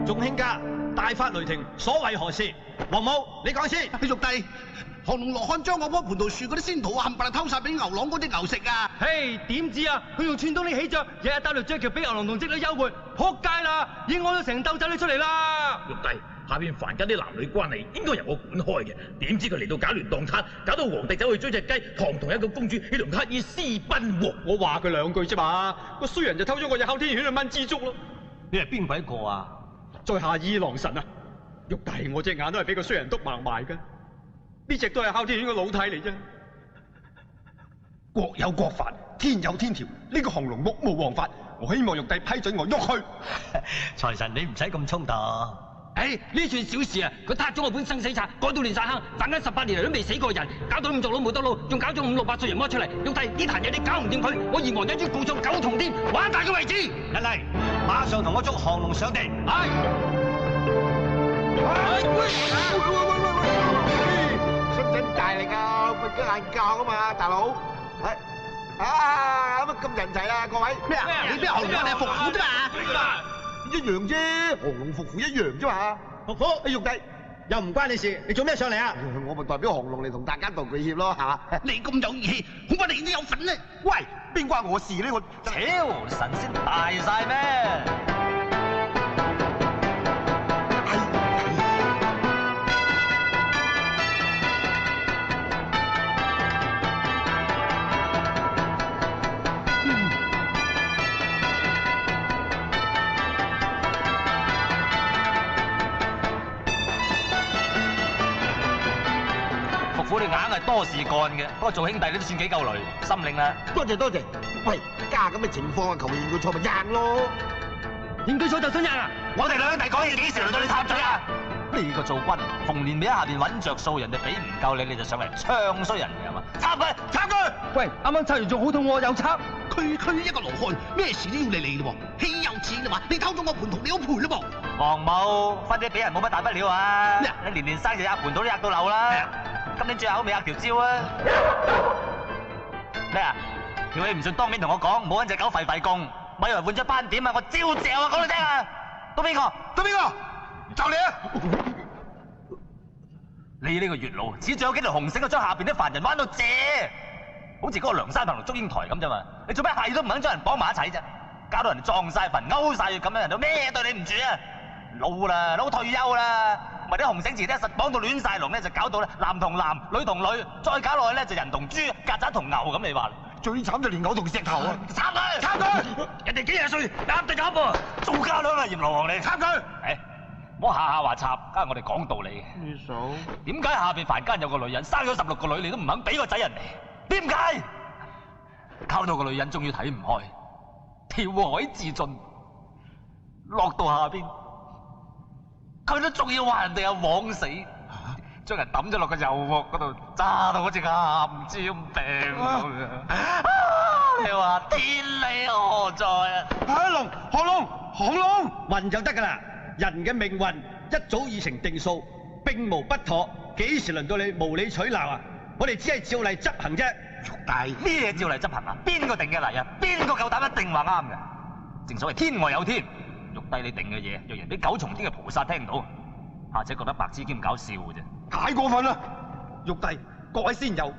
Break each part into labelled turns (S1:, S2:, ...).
S1: 眾卿家大發雷霆，所為何事？王母，你講先。
S2: 玉帝，降龍羅漢將我棵蟠桃樹嗰啲仙桃冚唪唥偷晒俾牛郎嗰隻牛食啊！
S3: 嘿，點知啊？佢用串通啲起着，日日搭條鵲橋俾牛郎同織女幽會，撲街啦！已經屙咗成兜仔女出嚟啦！
S4: 玉帝，下邊凡間啲男女關係應該由我管開嘅，點知佢嚟到搞亂當攤，搞到皇帝走去追隻雞，堂堂一個公主要同乞兒私奔喎！
S1: 我話佢兩句啫嘛，個衰人就偷咗我隻哮天犬去炆枝竹咯。
S3: 你係邊鬼個啊？
S1: 在下二郎神啊！玉帝，我隻眼都係俾個衰人篤盲埋㗎。呢隻都係哮天犬嘅老體嚟啫。國有國法，天有天條，呢個降龍目無王法。我希望玉帝批准我喐去。
S3: 財神，你唔使咁衝動。呢串小事啊，佢撻咗我本生死冊，改到亂晒坑，反間18年嚟都未死過人，搞到咁做佬冇得撈，仲搞咗5、6、8歲人魔出嚟。玉帝，呢壇嘢你搞唔掂佢，我閻王一於告上9重天，玩大佢為止。
S5: 人嚟，馬上同我捉降龍上地。
S2: 使唔使大力啊？瞓咗晏覺啊嘛，大佬。乜咁人齊啊？各位咩啊？你邊降龍啊？你係伏虎啫嘛？一樣啫，降龍伏虎一樣啫嘛。伏虎，玉帝
S1: 又唔關你事，你做咩上嚟啊？
S2: 我咪代表降龍嚟同大家道句歉咯，係嘛？你咁有義氣，恐怕你都有份咧。喂，邊關我事呢？我
S5: 超神仙大晒咩？你硬係多事幹嘅，不過做兄弟你都算幾夠雷，心領啦。
S2: 多謝多謝。喂，家咁嘅情況啊，求認佢錯咪贏咯。
S3: 認佢錯就想贏啊！
S5: 我哋兩兄弟講嘢幾時輪到你插嘴啊？呢個做軍，逢年尾喺下邊揾着數，人哋俾唔夠你，你就上嚟唱衰人嘅係嘛？插佢，插佢！
S3: 喂，啱啱插完仲好痛喎，又插。
S2: 區一個羅漢，咩事都要你理咯喎。豈有此理嘛？你偷咗我蟠桃，你要賠咯噃。
S5: 黃某分啲俾人冇乜大不了啊！
S2: 咩？
S5: 你年生日壓蟠桃都壓到漏啦。今年最後未壓條蕉啊！咩啊？條氣唔順當面同我講，冇揾隻狗吠吠共，咪以為換咗斑點啊！我招嚼啊！講你聽啊！到邊個？到邊個？就你啊！你呢個月老，只仲有幾條紅繩，將下邊啲凡人玩到謝，好似嗰個梁山同祝英台咁啫嘛！你做咩係都唔肯將人綁埋一齊啫？搞到人撞晒墳、勾晒血咁樣，人都咩對你唔住啊！老啦，老退休啦。咪啲紅繩字咧實綁到亂晒龍咧，就搞到咧男同男、女同女，再搞落去咧就人同豬、曱甴同牛咁。你話
S2: 最慘就連牛同石頭啊！
S5: 插佢，插佢！人哋幾廿歲，啱對啱噃，做家娘啊！閻羅王你插佢！誒，唔好下下話插，梗係我哋講道理嘅。
S2: 你數
S5: 點解下邊凡間有個女人生咗16個女，你都唔肯俾個仔人嚟？點解？搞到個女人終於睇唔開，跳海自盡，落到下邊。佢都仲要話人哋有枉死，將人抌咗落個油鑊嗰度，炸到好似個鹹煎餅咁啊！你話天理何在啊？降龍，
S1: 問就得㗎啦。人嘅命運一早已成定數，並無不妥。幾時輪到你無理取鬧啊？我哋只係照例執行啫。
S2: 玉帝，
S5: 咩嘢照例執行啊？邊個定嘅例啊？邊個夠膽一定話啱嘅？正所謂天外有天。玉帝你定嘅嘢，若然俾9重天嘅菩薩聽到，或者覺得白痴兼搞笑嘅啫。
S1: 太過分啦！玉帝，各位仙友，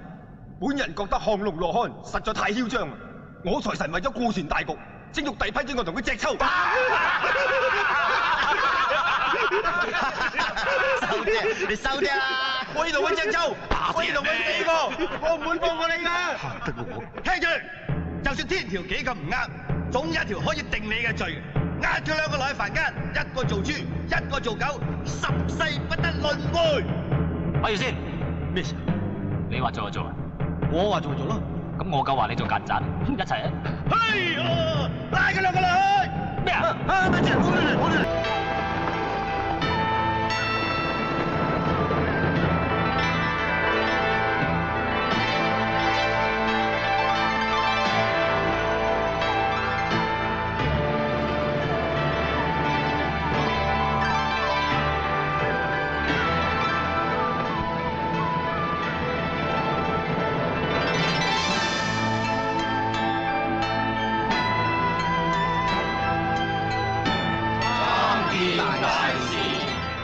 S1: 本人覺得降龍羅漢實在太囂張啦。我財神為咗顧全大局，請玉帝批准我同佢隻抽。
S5: 收啲，你收啲啦！
S1: 我要同佢隻抽，我要同佢死過，我唔會放過你㗎。聽住，就算天條幾咁唔啱，總有一條可以定你嘅罪。押佢兩個落去凡間，一個做豬，一個做狗，10世不得輪迴。
S5: 咪住先，
S1: 咩事？
S5: 你話做就做啊？
S1: 我話做就做咯。
S5: 咁我夠話你做曱甴，一齊啊！
S1: 嘿呀，拉佢兩個落去。
S5: 咩啊？
S1: 咪住，好嚟。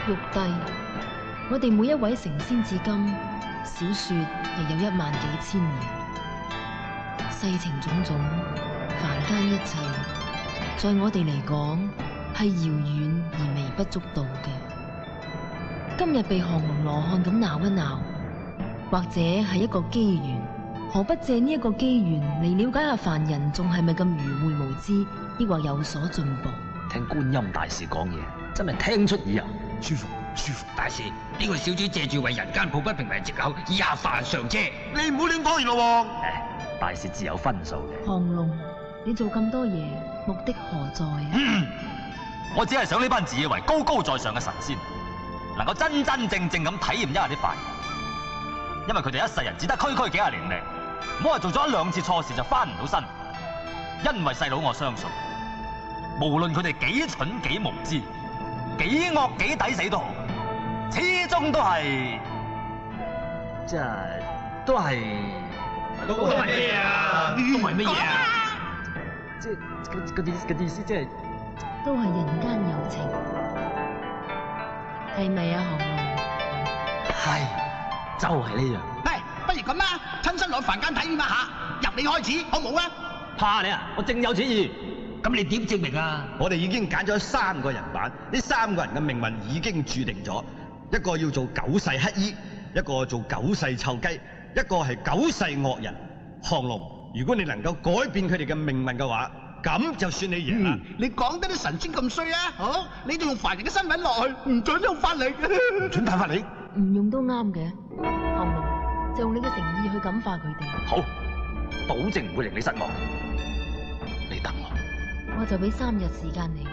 S6: 玉帝，我哋每一位成仙至今，少說亦有1萬幾千年。世情種種，凡間一切，在我哋嚟講係遙遠而微不足道嘅。今日被降龍羅漢咁鬧一鬧，或者係一個機緣，何不借呢一個機緣嚟了解下凡人仲係咪咁愚昧無知，抑或有所進步？
S5: 聽觀音大士講嘢，真係聽出耳油，
S3: 舒服舒服。大士，呢個小主借住為人間抱不平為藉口，以下凡上啫。
S2: 你唔好亂講嘢咯喎！
S5: 大士自有分數嘅。
S6: 降龍，你做咁多嘢，目的何在啊？
S5: 我只係想呢班自以為高高在上嘅神仙，能夠真真正正咁體驗一下啲凡人，因為佢哋一世人只得區幾廿年命，唔好話做咗1、2次錯事就翻唔到身。因為細佬我相信，無論佢哋幾蠢幾無知，幾惡幾抵死都好，始終都係，即係都係
S3: 咩啊？都係乜嘢啊？
S5: 即係嘅意思即係
S6: 都係人間有情，係咪啊？降龍，
S5: 係，就係呢樣。
S7: 喂，不如咁啦，親身落凡間體驗一下，由你開始，好唔好啊？
S3: 怕你啊！我正有此意。咁你點證明啊？
S1: 我哋已經揀咗3個人版，呢3個人嘅命運已經注定咗，一個要做9世乞衣，一個做9世臭雞，一個係9世惡人。降龍，如果你能夠改變佢哋嘅命運嘅話，咁就算你贏啦。
S7: 你講得啲神仙咁衰啊？好，你就用凡人嘅身份落去，唔准用法力，
S2: 唔准帶法力。
S6: 唔用都啱嘅。降龍，就用你嘅誠意去感化佢哋。
S5: 好，保證唔會令你失望。你等我，
S6: 我就俾3日時間你。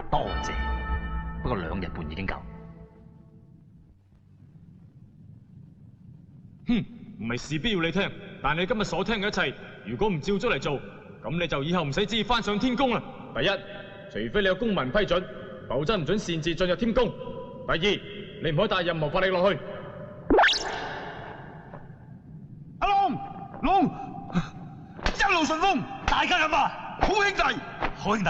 S5: 多謝。不過2日半已經夠。
S8: 哼，唔係事必要你聽，但你今日所聽嘅一切，如果唔照足嚟做，咁你就以後唔使旨意翻上天宮啦。第一，除非你有公民批准，否則唔准擅自進入天宮。第二，你唔可以帶任何法力落去。
S2: 阿龍，一路順風，大家咁啊，好兄弟，
S5: 好兄弟，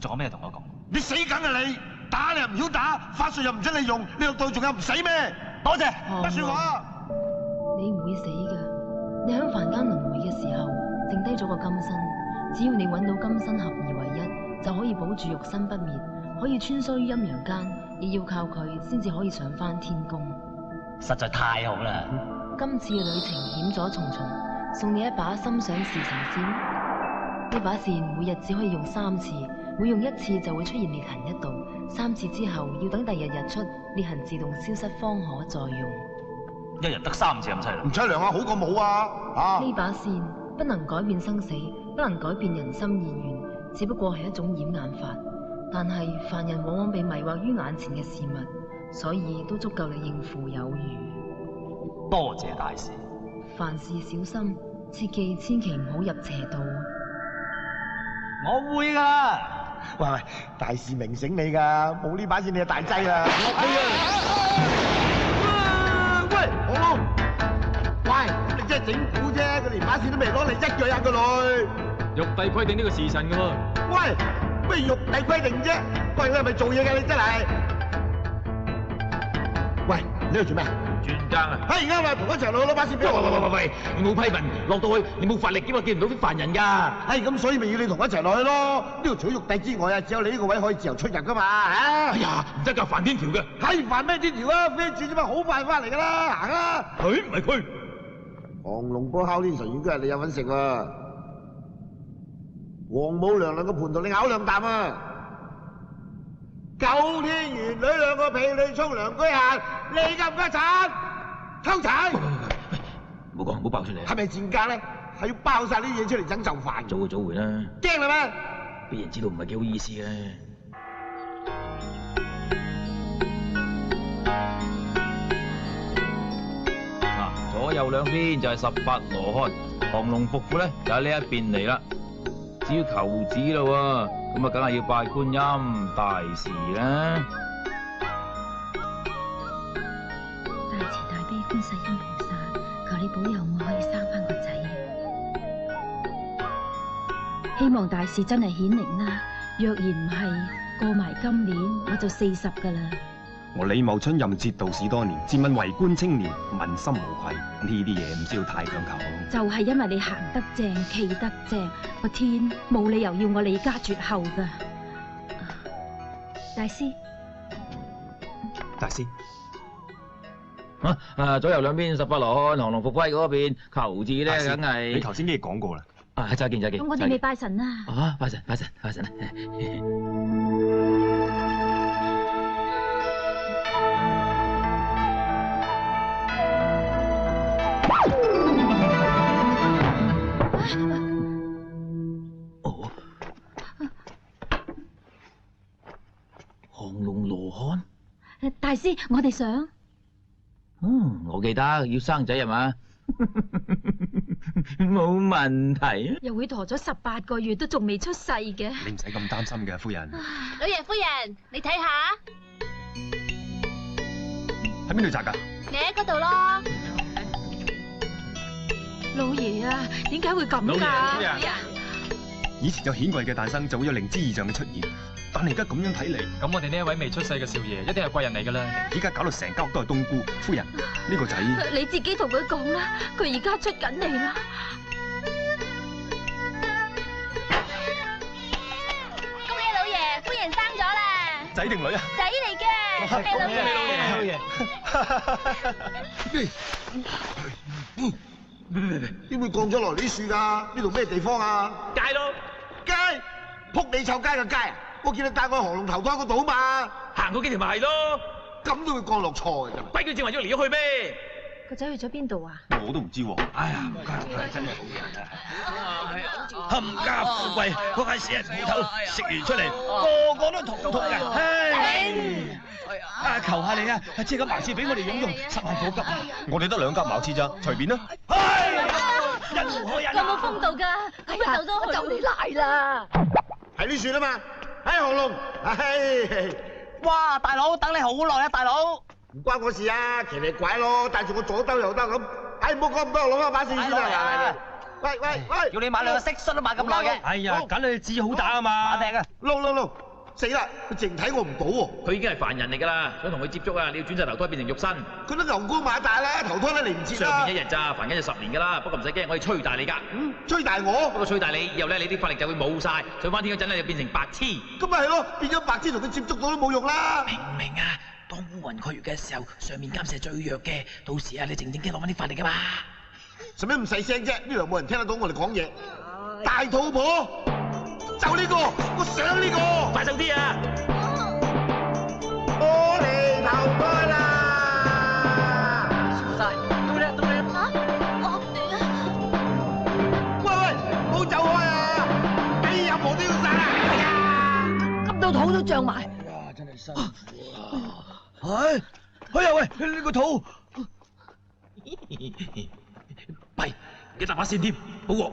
S5: 仲有咩同我講？
S2: 你死梗啊你！打你又唔曉打，法術又唔准你用，你肉到仲有唔死咩？
S5: 多謝。
S2: 乜說話？
S6: 你唔會死噶，你喺凡間輪迴嘅時候，剩低咗個金身，只要你揾到金身合二為一，就可以保住肉身不滅，可以穿梭於陰陽間，亦要靠佢先至可以上翻天宮。
S5: 實在太好啦！
S6: 今次嘅旅程險阻重重，送你一把心想事成仙。呢把扇每日只可以用3次，每用1次就會出現裂痕1道，3次之後要等第2日出，裂痕自動消失方可再用。
S5: 一日得3次咁凄涼。
S2: 唔凄涼啊，好過冇啊！
S6: 呢把扇不能改變生死，不能改變人心意願，只不過係一種掩眼法。但係凡人往往被迷惑於眼前嘅事物，所以都足夠你應付有餘。
S5: 多謝大師。
S6: 凡事小心，切記千祈唔好入邪道。
S5: 我會噶。
S2: 喂，大師明醒你噶，冇呢把扇你就大劑啦。喂，降龍，喂，咁你真係整蠱啫，佢連把扇都未攞嚟，一腳入佢落去。
S8: 玉帝規定呢個時辰噶喎。
S2: 喂，咩玉帝規定啫？喂，你係咪做嘢㗎？你真係。喂，你喺度做咩？
S4: 專更啊！
S2: 係啱啊，同我一齊落去攞把扇俾我。
S4: 喂，你冇批文落到去，你冇法力嘅嘛，見唔到啲凡人㗎。
S2: 係咁，所以咪要你同我一齊落去咯。呢度除咗玉帝之外啊，只有你呢個位可以自由出入㗎嘛。
S4: 哎呀，唔得㗎，犯天條嘅。
S2: 係犯咩天條啊？飛住啫嘛，好快翻嚟㗎啦，行啦。
S4: 佢唔係佢。
S2: 降龍波哮天神丸今日你有份食啊！王母娘娘個盤同你咬2啖啊！九天玄女2個婢女沖涼居下，你夠唔夠慘？溝齊！
S4: 唔好講，唔好爆出嚟。
S2: 係咪賤格咧？係要爆晒呢啲嘢出嚟整就飯。
S4: 早就早回啦。
S2: 驚啦咩？
S4: 俾人知道唔係幾好意思嘅。
S9: 左右兩邊就係18羅漢，降龍伏虎咧就喺呢一邊嚟啦。至於求子咯喎，咁啊梗係要拜觀音大士啦。
S10: 大慈大悲觀世音菩薩，求你保佑我可以生翻個仔。希望大士真係顯靈啦，若然唔係，過埋今年我就40噶啦。
S11: 我李茂春任節度使多年，自問為官青年，問心無愧。呢啲嘢唔需要太強求。
S10: 就係因為你行得正，企得正，個天冇理由要我離家絕後噶。大師，
S11: 大師，
S9: 左右兩邊18羅漢，降龍伏龜嗰邊求字咧，梗係
S11: 你頭先已經講過啦。
S9: 再見。
S10: 咁我哋未拜神啊！
S9: 拜神。降龍羅漢。
S10: 大師，我哋想，
S9: 我記得要生仔係嘛？冇問題啊！
S10: 又會陀咗18個月都仲未出世嘅。
S11: 你唔使咁擔心嘅，夫人。
S12: 老爺夫人，你睇下，
S11: 喺邊度摘㗎？
S12: 你喺嗰度咯。
S10: 老爺啊，點解會咁㗎？
S11: 以前有顯貴嘅誕生，就會有靈芝異象嘅出現。但係而家咁樣睇嚟，
S8: 咁我哋呢一位未出世嘅少爺，一定係貴人嚟㗎啦。
S11: 而家搞到成間屋都係冬菇，夫人呢個仔，
S10: 你自己同佢講啦，佢而家出緊嚟啦。
S12: 恭喜老爺，夫人生咗啦！
S11: 仔定女啊？
S12: 仔嚟嘅，恭喜老爺！
S2: 點會降咗落嚟啲樹㗎？呢度咩地方啊？
S4: 街咯，
S2: 街，撲你臭街嘅街啊！我見你帶我去降龍頭湯嗰度嘛，
S4: 行嗰幾條咪係咯，
S2: 咁都會降落錯嘅真係。
S4: 鬼叫正話要離咗去咩？
S10: 個仔去咗邊度啊？
S11: 我都唔知喎。
S1: 哎呀，唔該，真係好人啊！冚家富貴，嗰間死人鋪頭食完出嚟，個個都肚痛嘅。唉，求下你啊，借個茅廁俾我哋用，10萬火急啊！
S11: 我哋得2間茅廁咋，隨便啦。
S1: 忍無可忍。
S10: 有冇風度㗎？哎呀，我就嚟賴啦！
S2: 喺呢樹啊嘛，喺降龍，
S7: 哇，大佬等你好耐啊，大佬。
S2: 唔關我事啊，騎呢拐咯，帶住我左兜右兜咁。唔好講咁多，攞翻把線先啦。喂，
S7: 叫你買2個蟋蟀都買咁耐嘅。
S1: 哎呀，梗係指好打啊嘛。
S7: 打定啊！
S2: 撈，死啦！佢淨睇我唔到喎。
S4: 佢已經係凡人嚟㗎啦，想同佢接觸啊，你要轉晒投胎變成肉身。
S2: 佢都牛高馬大啦，投胎都嚟唔切啦。
S4: 上面1日咋，凡間就10年㗎啦。不過唔使驚，我可以吹大你㗎。
S2: 吹大我？
S4: 不過吹大你以後咧，你啲法力就會冇晒，上翻天嗰陣咧就變成白痴。
S2: 咁咪係咯，變咗白痴同佢接觸到都冇用啦。
S4: 明唔明啊？當烏雲蓋月嘅時候，上面監視係最弱嘅，到時啊你靜靜雞攞翻啲法力㗎嘛。
S2: 使咩咁細聲啫？呢度冇人聽得到我哋講嘢。大肚婆，就呢個，我想呢個。
S4: 快手啲啊！
S2: 我嚟投胎啦！
S7: 笑晒，到你
S2: 喂，唔好走開啊！你任何都要殺啊！
S10: 急到肚都脹埋。
S1: 真係辛苦啊！哎呀喂，呢個肚，
S4: 弊，幾大把線添，保鑊。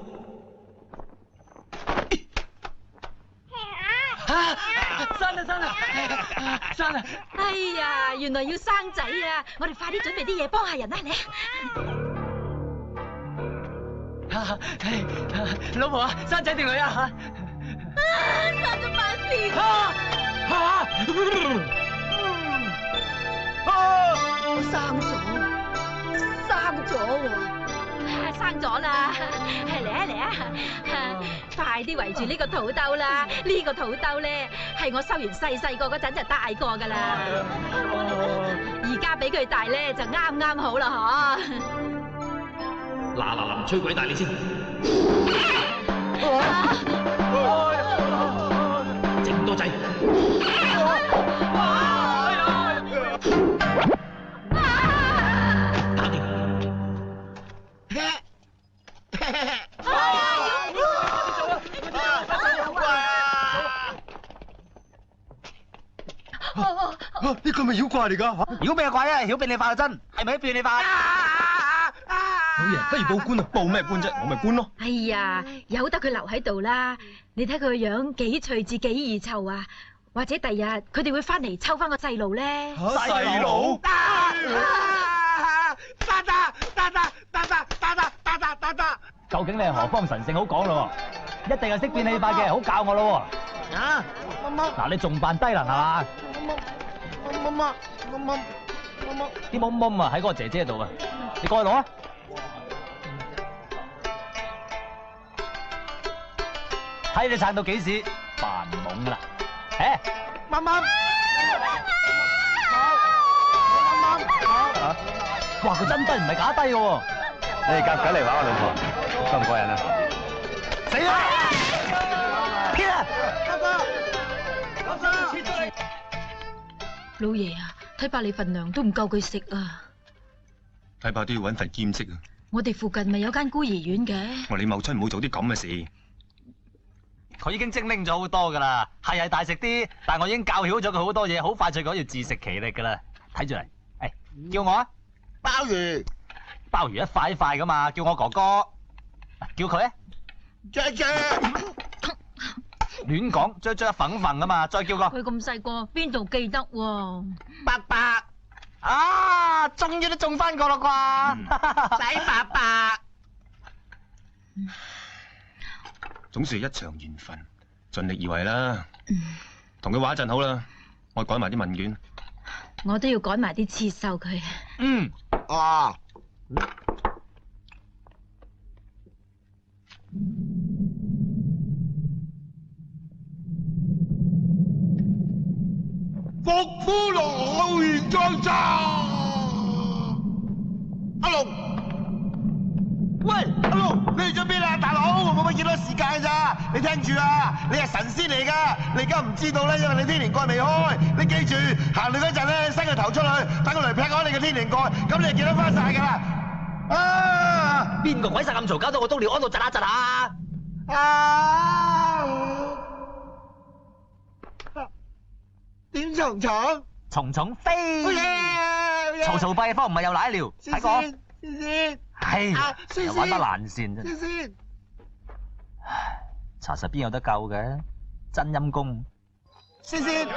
S10: 生啦！哎呀，原來要生仔啊！我哋快啲準備啲嘢幫下人啦，你。
S7: 老婆啊，生仔定女啊？
S10: 生咗8年。我生咗啦！嚟啊！快啲圍住呢個肚兜啦！呢個肚兜咧係我收完細個嗰陣就大個噶啦，而家俾佢大咧就啱好啦，嗬！
S4: 嗱，吹鬼大你先，整多仔。
S11: 呢個咪妖怪嚟㗎？
S7: 妖咩怪啊？曉變你化真，係咪變你化？
S11: 老爺，不如報官啊！報咩官啫？我咪官咯。
S10: 哎呀，由得佢留喺度啦！你睇佢個樣幾趣致幾易湊啊！或者第日佢哋會翻嚟抽翻個細路咧。
S11: 細路？
S5: 究竟你係何方神聖？好講咯，一定係識變戲法嘅，好教我咯。
S7: 啊！
S5: 嗱，你仲扮低能係嘛？啲懵懵啊喺嗰個姐姐度啊，你過去攞啊！睇你撐到幾時？扮懵啦！哇！佢真低唔係假低嘅喎。
S11: 你哋夾緊嚟玩我老婆，過唔過癮啊？
S5: 死啦！天啊！
S6: 老爺啊，睇怕你份糧都唔夠佢食啊！
S11: 睇怕都要搵份兼職啊！
S6: 我哋附近咪有間孤兒院嘅。
S11: 我李茂春唔好做啲咁嘅事。
S5: 佢已經精靈咗好多噶啦，係大食啲，但係我已經教曉咗佢好多嘢，好快脆講要自食其力噶啦。睇住嚟，叫我啊！
S2: 鮑魚，
S5: 鮑魚一塊一塊噶嘛，叫我哥哥，叫佢啊！
S2: 雀雀，
S5: 亂講，雀一粉粉噶嘛，再叫個。
S6: 佢咁細個，邊度記得喎？
S2: 伯伯，
S5: 啊，終於都中翻個啦啩！
S2: 仔伯伯。
S11: 總算係一場緣分，盡力而為啦。同佢玩一陣好啦，我改埋啲問卷。
S6: 我都要改埋啲刺繡佢。
S2: 啊！
S1: 伏夫羅現在炸，阿龍。喂，阿龍，你去咗邊啊？大佬，我冇乜幾多時間咋？你聽住啊，你係神仙嚟噶，你而家唔知道咧，因為你天靈蓋未開。你記住，行路嗰陣咧，伸個頭出去，等個雷劈開你嘅天靈蓋，咁你就見得翻晒噶啦。啊！
S5: 邊個鬼殺咁嘈，搞到我都撩安到窒下窒下。
S1: 點蟲蟲？
S5: 蟲蟲飛。
S1: 好嘢！
S5: 嘈嘈閉方唔係有奶尿，睇過。
S1: 先。
S5: 係，又玩得爛線啫。
S1: 先，
S5: 查實邊有得救嘅，真陰公。
S1: 先，先，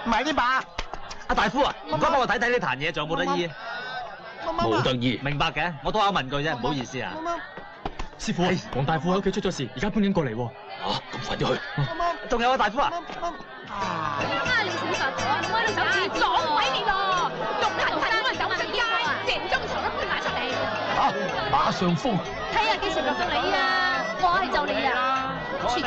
S1: 埋啲把。
S5: 阿大夫啊，唔該幫我睇睇呢壇嘢，仲有冇得醫？
S4: 冇得醫。
S5: 明白嘅，我多口問句啫，唔好意思啊。
S8: 師傅，黃大夫喺屋企出咗事，而家搬緊過嚟喎。
S4: 咁快啲去。
S5: 仲有啊，大夫啊。
S12: 你小佛婆，我哋手指撞鬼你咯！仲行睇我哋走出街，成張床都搬埋出嚟。
S4: 打上風。
S12: 睇下幾時輪到你啊！我係就你啊！黐線，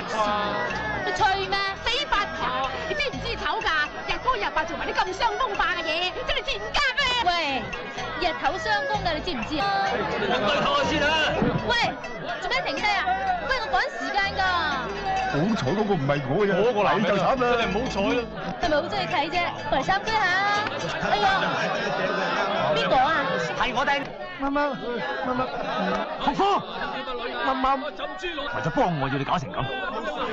S12: 你吹咩？死八婆！你知唔知醜㗎？日光日白做埋啲咁傷風化嘅嘢，真係賤家咩？喂，日頭傷風㗎，你知唔知啊？
S4: 等我唞下先啊！
S12: 喂，做咩停車啊？喂，我趕時間㗎。
S2: 好彩嗰個唔係我啫，我嚟就慘啦！
S8: 你唔好彩啦！
S12: 係咪好中意睇啫？過嚟參觀下。哎呀，邊個啊？
S5: 係我哋。
S2: 福夫，
S5: 為咗幫我要你搞成咁，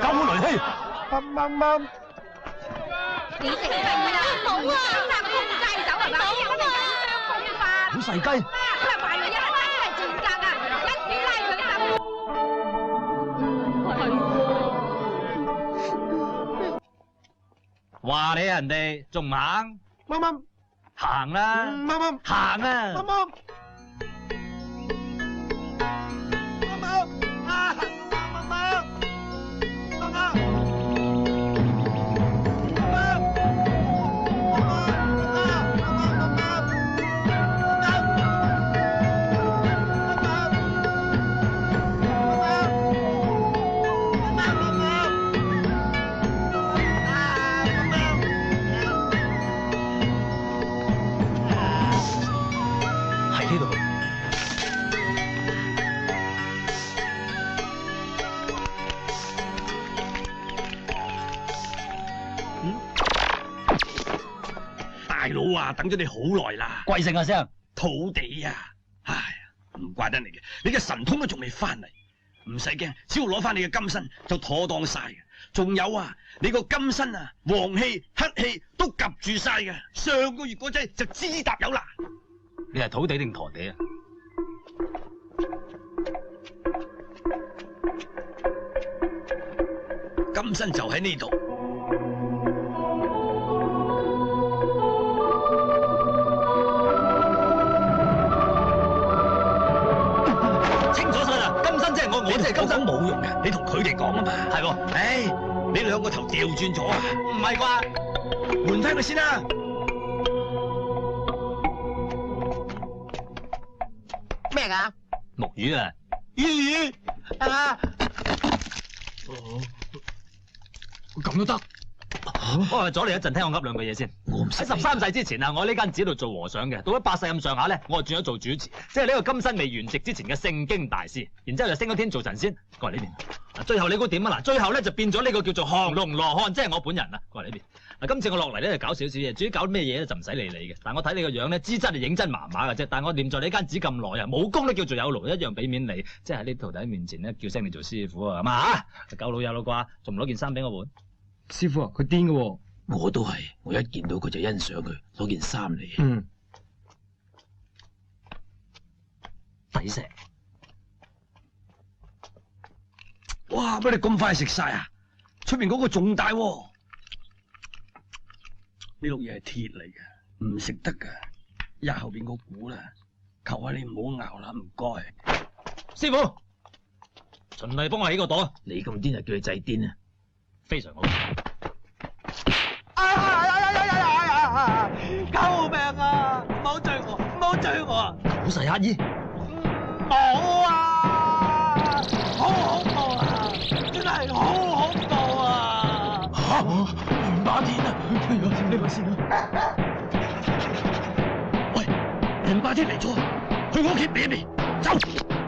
S5: 救雷希。
S12: 你食咩啊？冇啊！公雞走係嘛？
S5: 好細雞。
S12: 佢係壞女人，係賤格啊！一於拉佢一啖。
S5: 話你人哋仲唔行？行啦！行啊！
S1: 大佬啊，等咗你好耐啦！
S5: 貴姓啊聲？
S1: 土地啊！唉，唔怪得你嘅，你嘅神通都仲未翻嚟。唔使驚，只要攞翻你嘅金身就妥當晒嘅。仲有啊，你個金身啊，黃氣、黑氣都夾住晒嘅。上個月嗰劑就支搭有啦。
S5: 你係土地定陀地啊？
S1: 金身就喺呢度。
S4: 我真係咁講冇用嘅，你同佢哋講啊嘛。係喎，唉，你兩個頭調轉咗啊？
S1: 唔係啩？換翻佢先啦。
S7: 咩㗎？
S5: 木魚啊！
S7: 魚啊！
S8: 咁都得？
S5: 我阻你一陣，聽我噏兩句嘢先。喺13世之前啊，我喺呢間寺度做和尚嘅。到咗8世咁上下咧，我就轉咗做主持，即係呢個金身未圓寂之前嘅聖經大師。然之後就升咗天做神仙，過嚟呢邊。最後你估點啊？嗱，最後咧就變咗呢個叫做降龍羅漢，即係我本人啦。過嚟呢邊。嗱，今次我落嚟咧就搞少少嘢，至於搞咩嘢咧就唔使理你嘅。但我睇你個樣咧，資質係認真麻麻嘅啫。但我念在你間寺咁耐啊，武功都叫做有勞，一樣俾面你，即係喺呢徒弟面前咧叫聲你做師傅啊，係嘛嚇？夠老友啦啩？仲唔攞件衫俾我換？
S8: 師傅啊，佢癲嘅喎。
S4: 我都係，我一見到佢就欣賞佢，攞件衫嚟。
S8: 嗯。
S5: 抵食。
S1: 哇！乜你咁快食晒啊？出面嗰個仲大喎。呢碌嘢係鐵嚟嘅，唔食得㗎。壓後邊個股啦，求下你唔好咬啦，唔該。
S5: 師傅，循例幫我起個朵。
S4: 你咁癲就叫佢祭癲啊！
S5: 非常好。
S1: 救命啊！唔好追我，唔好追我啊！
S5: 好細乞衣。
S1: 冇啊！好恐怖啊！真係好恐怖啊！
S4: 嚇！袁霸天啊！你咪先啦。
S1: 喂，袁霸天嚟咗，去我屋企避一避。走！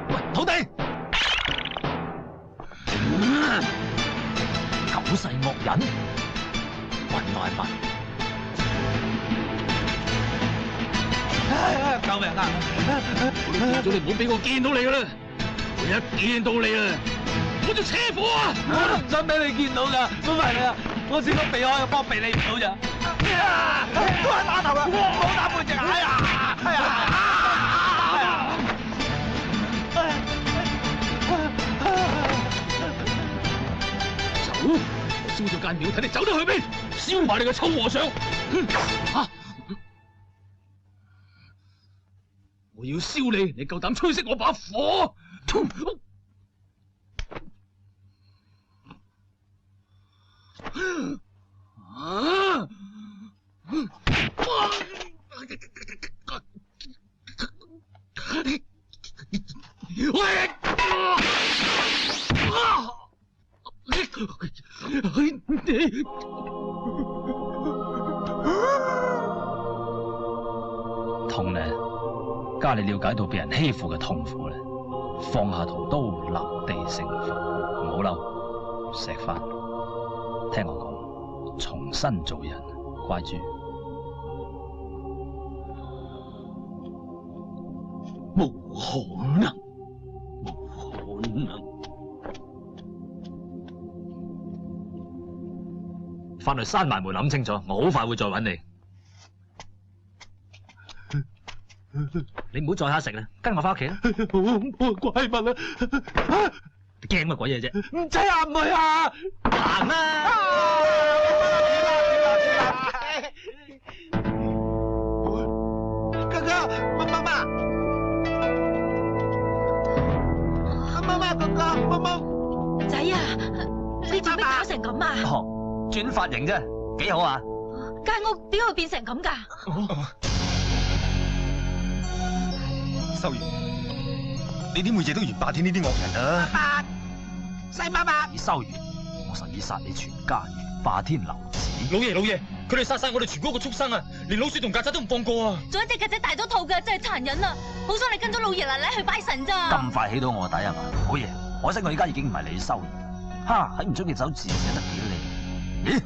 S5: 喂，徒弟。九世惡人，混內物。
S1: 救命啊！
S4: 我叫你唔好俾我見到你噶啦！我一見到你啊，我就車火啊！
S1: 我都唔想俾你見到噶，都係你啊！我試過避開，幫避你唔到咋？都係打頭啊！唔好打背脊啊！哎呀！哎呀！
S4: 走！我燒咗間廟，睇你走得去邊？燒埋你個臭和尚！我要燒你，你夠膽吹熄我把火？
S5: 痛咧，加你了解到被人欺負嘅痛苦咧，放下屠刀，立地成佛，唔好嬲，錫翻，聽我講，重新做人，乖豬。
S1: 冇可能，冇可能！
S5: 翻去閂埋門諗清楚，我好快會再揾你。你唔好再蝦食啦，跟我翻屋企啦。
S1: 好恐怖怪物啊！
S5: 你驚乜鬼嘢啫？
S1: 唔使啊，唔去啊！
S5: 行啦！
S7: 哥哥，媽媽，哥哥，媽媽，
S10: 仔啊，你做咩搞成咁啊？
S5: 哦，轉髮型啫，幾好啊！
S10: 間屋點會變成咁㗎？
S11: 修元，你點會惹到袁霸天呢啲惡人啊？
S7: 爸，細爸爸，
S5: 以修元，我實已殺你全家，袁霸天留子。
S4: 老爺，佢哋殺晒我哋全嗰個畜生啊，連老鼠同曱甴都唔放過啊！
S10: 仲有一隻曱甴大咗肚㗎，真係殘忍啊！好彩你跟咗老爺奶奶去拜神咋。
S5: 咁快起到我底係嘛？好嘢，可惜我而家已經唔係你修元，哈，睇唔出佢手字寫得幾靚。咦，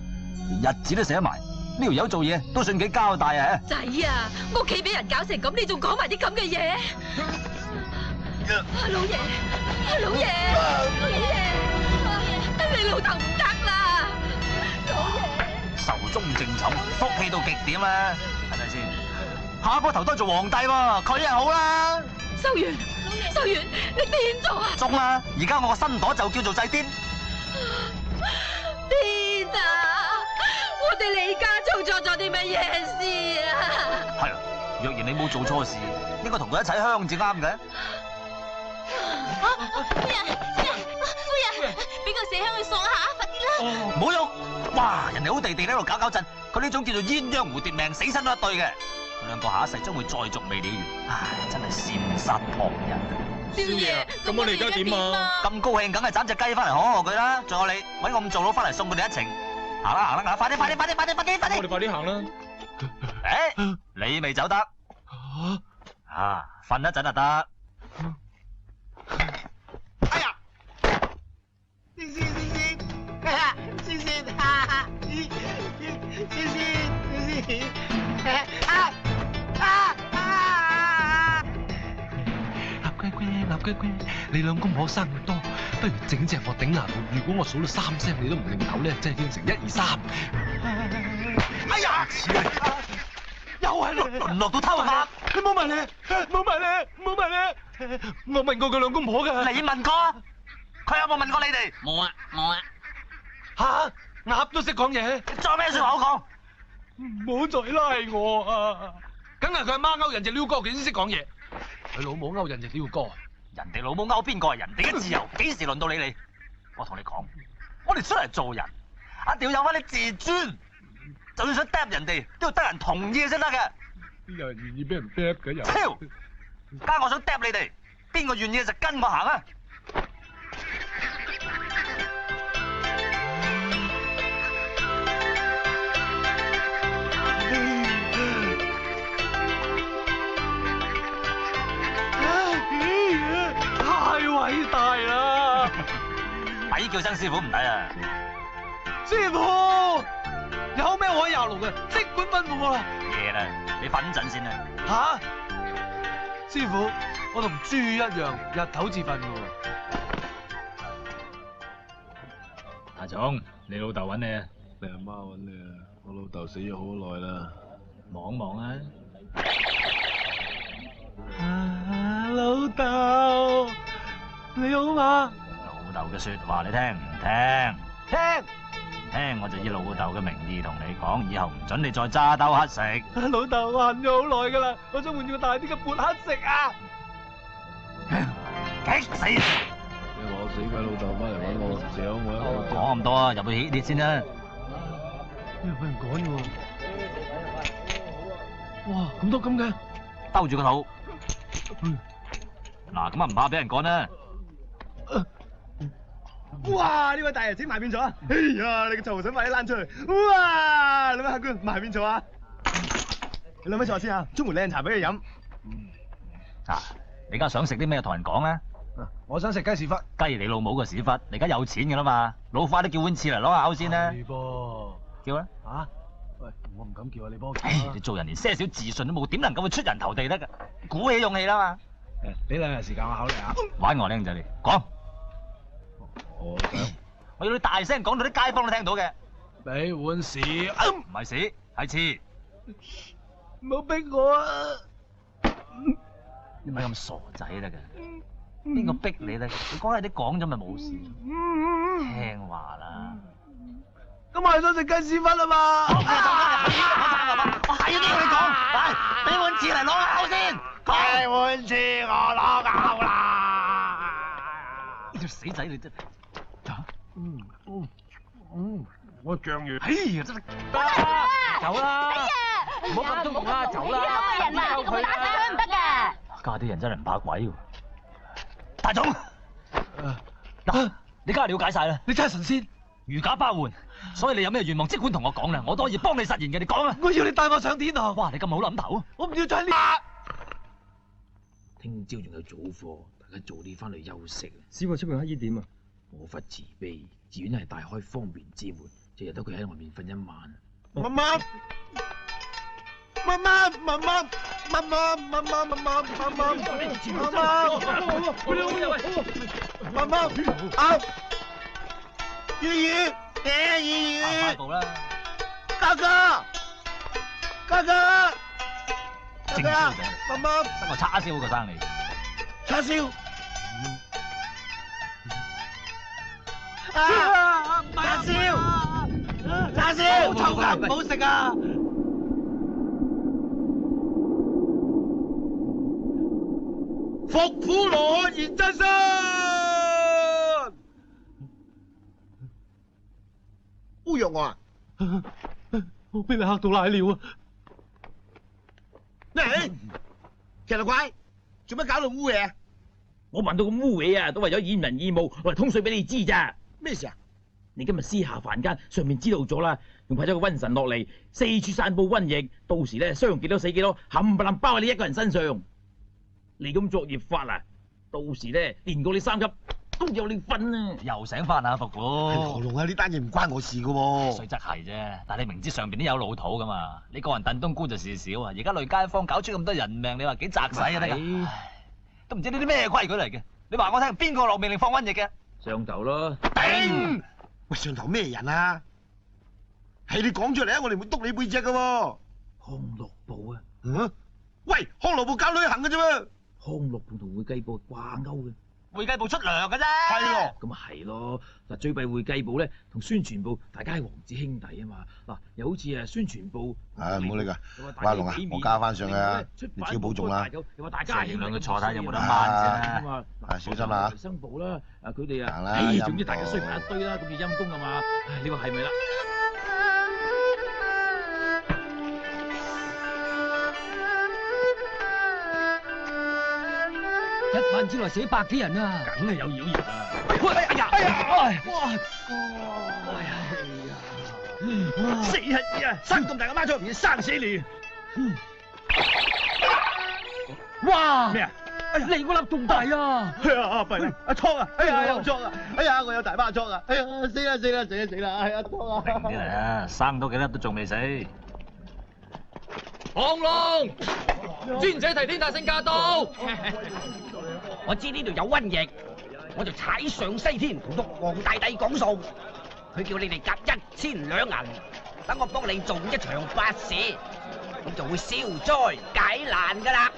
S5: 連日子都寫埋。呢條友做嘢都算幾交代啊！
S10: 仔啊，屋企俾人搞成咁，你仲講埋啲咁嘅嘢？老爺，你老豆唔得啦！老爺，
S5: 壽終正寢，福氣到極點啦，係咪先？下個頭都做皇帝喎，佢又好啦。
S10: 修元，你癲咗啊？
S5: 中啦！而家我個新朵就叫做祭癲。
S10: 癲啊！我哋李家做錯咗啲乜嘢事啊？
S5: 係啊，若然你冇做錯事，應該同佢一齊香至啱嘅。
S12: 夫人，俾個麝香去索下，快啲啦！
S5: 唔好喐！哇，人哋好地地喺度搞搞震，佢呢種叫做鴛鴦蝴蝶命，死身都一對嘅。佢兩個下一世將會再續未了緣，唉，真係羨煞旁人。
S12: 少爺，咁我哋而家點啊？
S5: 咁高興，梗係斬隻雞翻嚟可賀佢啦！仲有你，搵我咁做佬翻嚟送佢哋一程。行啦行啦，快啲！
S8: 我哋快啲行啦！
S5: 誒，你未走得？啊，瞓一陣就得。
S7: 哎呀！
S13: 立雞龜，你兩公婆生咁多，不如整隻我頂下肚。如果我數到3聲你都唔擰頭咧，即係應承1、2、3。
S7: 哎呀！
S13: 又係淪落到偷鴨，你冇問你，我問過佢兩公婆㗎。
S5: 你問過？佢有冇問過你哋？
S3: 冇啊，冇啊。
S13: 嚇，鴨都識講嘢，
S5: 仲有咩説話好講？
S13: 唔好再拉我啊！梗係佢阿媽勾人隻撩哥，佢先識講嘢。佢老母勾人隻撩哥。
S5: 人哋老母勾邊個係人哋嘅自由？幾時輪到你？我同你講，我哋出嚟做人，一定要有翻啲自尊。就算想嗒人哋，都要得人同意先得嘅。
S13: 邊有人願意俾人嗒嘅又？
S5: 超！家我想嗒你哋，邊個願意就跟我行啊！
S13: 太偉大啦！
S5: 抵叫聲師傅唔抵啊！
S13: 師傅，有咩可以效勞嘅，即管吩咐我啦。
S5: 夜啦，你瞓陣先啦。
S13: 吓，師傅，我同豬一樣，日頭至瞓嘅喎。
S8: 阿總，你老豆揾你啊？
S13: 你阿媽揾你啊？我老豆死咗好耐啦。
S8: 望望啊！
S13: 老豆，你好嘛？
S5: 老豆嘅說話你聽唔聽？
S13: 聽。
S5: 聽我就以老豆嘅名義同你講，以後唔准你再揸兜乞食。
S13: 老豆，我恨咗好耐噶啦，我想換個大啲嘅缽乞食啊！
S5: 激死你！
S13: 你話我死鬼老豆翻嚟揾我，嚼我一個。
S5: 講咁多啊，入去起列先啦。
S13: 俾人趕嘅喎。哇，咁多咁嘅。
S5: 兜住個肚。嗱，咁啊唔怕俾人趕啦。
S1: 哇！呢位大爺請埋邊坐啊！哎呀，你個臭想快啲躝出去！哇！兩位客官埋邊坐啊？你兩位坐先啊，沖壺靚茶俾你飲。
S5: 嗱，你而家想食啲咩同人講啊？
S1: 我想食雞屎忽。
S5: 雞你老母個屎忽！你而家有錢㗎啦嘛，老快啲叫碗翅嚟攞下口先啦。
S13: 係噃。
S5: 叫啦。
S13: 嚇？喂，我唔敢叫啊，你幫我。
S5: 你做人連些少自信都冇，點能夠會出人頭地得㗎？鼓起勇氣啦嘛。
S13: 俾兩日時間我考慮下。
S5: 玩我僆仔你講。我要你大聲講到啲街坊都聽到嘅。
S13: 俾碗屎，
S5: 唔係屎，係翅。
S13: 唔好逼我啊！
S5: 你咪咁傻仔得嘅，邊個逼你咧？你講係啲講咗咪冇事，聽話啦。
S13: 咁我係想食雞屎忽啊嘛！
S5: 我係要聽你講，嚟俾碗翅嚟攞下口先。
S7: 俾碗翅我攞口啦！
S5: 呢條死仔你真〜
S13: 我醬魚。
S5: 哎呀，真係走啦！
S12: 哎呀，
S5: 唔好咁衝動啦，走啦！
S12: 人啊，你咁打死佢唔得㗎。
S5: 家啲人真係唔怕鬼喎。大總，嗱，你梗係了解晒啦。
S13: 你真係神仙，
S5: 如假包換，所以你有咩願望即管同我講啦，我都可以幫你實現嘅。你講啊！
S13: 我要你帶我上天堂。
S5: 哇，你咁好諗頭，
S13: 我唔要再呢。
S9: 聽朝仲有早課，大家早啲翻去休息。
S1: 師傅出面乞衣點啊？
S9: 我佛慈悲，寺院係大開方便之門，日日都佢喺外面瞓一晚。
S1: 媽媽，媽媽，媽媽，媽媽，媽媽，媽媽，媽媽，媽媽，啊！魚魚，魚魚，
S5: 快步啦！
S1: 哥哥，哥哥，
S5: 正少咗，
S1: 媽媽，
S5: 得個叉燒個生你。
S1: 叉燒。叉燒，叉燒，好臭㗎，唔好食啊！伏虎羅漢現真身。
S2: 烏藥我啊！
S13: 我俾你嚇到瀨尿啊！
S2: 咩？騎樓怪，做乜搞到烏嘢？
S4: 我問到咁污嘢啊，都為咗掩人耳目，我嚟通水俾你知咋？
S2: 咩事啊？
S4: 你今日私下凡間，上面知道咗啦，仲派咗個瘟神落嚟，四處散佈瘟疫，到時咧傷幾多死幾多，冚唪唥包喺你一個人身上。你咁作孽法啊，到時咧連過你3級都有你份啊！
S5: 又醒翻啊，伏虎。
S2: 何龍啊，呢單嘢唔關我事噶喎。
S5: 雖則係啫，但你明知上邊都有老土噶嘛，你個人燉冬菇就事少啊！而家累街坊搞出咁多人命，你話幾擲使啊？得㗎？都唔知呢啲咩規矩嚟嘅？你話我聽，邊個落命令放瘟疫嘅？
S4: 上頭咯。
S2: 頂！喂，上頭咩人啊？係你講出嚟啊！我哋唔會督你背脊噶喎。
S4: 康樂部啊！
S2: 嗯？喂，康樂部搞旅行嘅啫喎。
S4: 康樂部同會計部掛鈎嘅。
S5: 會計部出糧嘅啫。
S2: 係喎。
S4: 咁啊係咯，嗱最弊會計部咧同宣傳部大家係王子兄弟啊嘛，嗱又好似宣傳部，
S2: 唉唔好理㗎，阿龍啊，我加翻上去啊，你自己保重啦。
S4: 又話大家
S5: 兩個坐睇有冇得掹啫。
S2: 啊小心啊！
S4: 衛生部啦，佢哋
S2: 行啦
S4: 唉總之大家衰埋一堆啦，咁要陰公啊嘛，唉你話係咪啦？
S3: 一晚之內死100幾人啊！
S4: 梗係有妖孽啊！
S3: 哎呀！哇！
S1: 死乞兒啊！生咁大個孖雀唔要生死你！
S3: 哇！
S1: 咩啊？
S3: 你嗰粒仲大啊！
S1: 哎呀，弊啦！阿倉啊！哎呀，我有倉啊！哎呀，我有大孖倉啊！哎呀，死啦！哎呀，倉啊！
S5: 定啲嚟啊！生多幾粒都仲未死。
S8: 降龍，尊者提天大聖駕到。
S3: 我知呢度有瘟疫，我就踩上西天同玉皇大帝講數，佢叫你哋夾1000兩銀，等我幫你做一場法事，咁就會消災解難噶啦。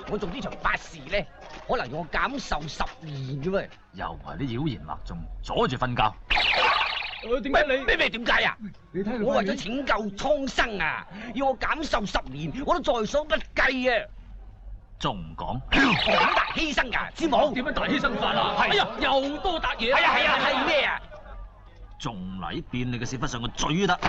S3: 我做呢場法事咧，可能要我減壽10年嘅喎。
S5: 又係啲妖言惑眾，阻住瞓覺。
S8: 點解你
S3: 咩點解啊？我為咗拯救蒼生啊，要我減壽10年，我都在所不計啊！
S5: 仲唔講？
S3: 好大犧牲㗎，知冇？
S8: 點樣大犧牲法啊？哎呀，又多笪嘢。
S3: 係咩啊？
S5: 仲嚟變你嘅屎忽上個嘴得？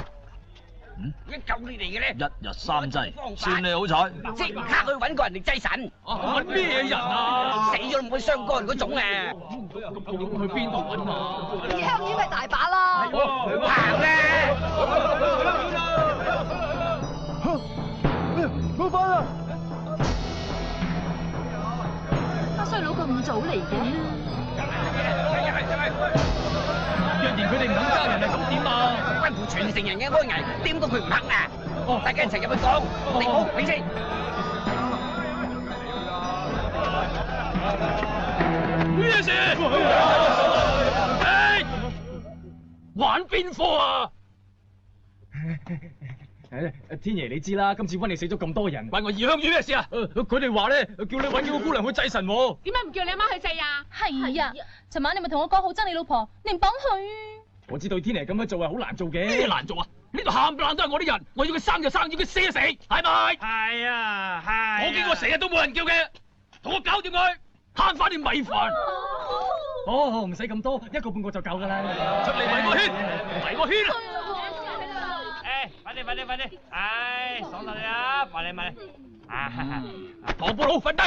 S3: 一救你哋嘅咧，
S5: 一日3劑，算你好彩。
S3: 即刻去揾個人嚟祭神。
S8: 揾咩人啊？
S3: 死咗唔會傷肝嗰種啊！
S8: 咁去邊度揾啊？
S12: 二香丸咪大把咯。
S3: 行啦！
S2: 老闆啊！
S12: 阿衰佬咁早嚟嘅。
S8: 若然佢哋唔肯加人啊，咁點啊？
S3: 關乎傳承人嘅安危，點到佢唔肯啊？大家一齊入去講，你好，你先。
S8: 咩事？玩邊科啊？天爺你知啦，今次瘟疫死咗咁多人，關我二香丸咩事啊？佢哋話咧，叫你揾幾個姑娘去祭神喎。
S12: 點解唔叫你阿媽去祭啊？係啊，尋晚你咪同我講好憎你老婆，你唔幫佢。
S8: 我知道天爺咁樣做係好難做嘅。咩難做啊？呢度冚唪唥都係我啲人，我要佢生就生，要佢死就死，係咪？
S1: 係啊，係。
S8: 我見過成日都冇人叫嘅，同我搞掂佢，慳翻啲米飯。哦，唔使咁多，一個半個就夠㗎啦。出嚟圍個圈，圍個圈啊！
S1: 快啲！唉，爽啦你啊！埋嚟！啊！
S8: 唐布佬瞓低。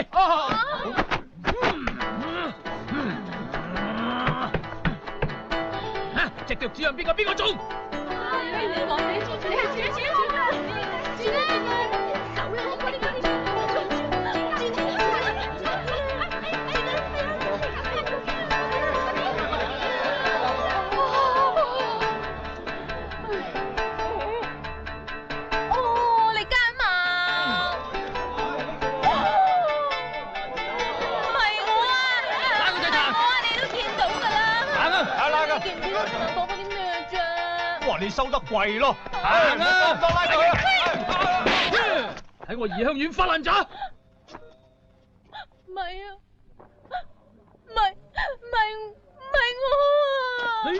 S8: 隻腳指向邊個中？
S1: 你收得貴咯，
S8: 行啊！放拉佢啊！喺我二香丸發爛渣。
S12: 唔係啊，唔係我啊！
S8: 哎呀，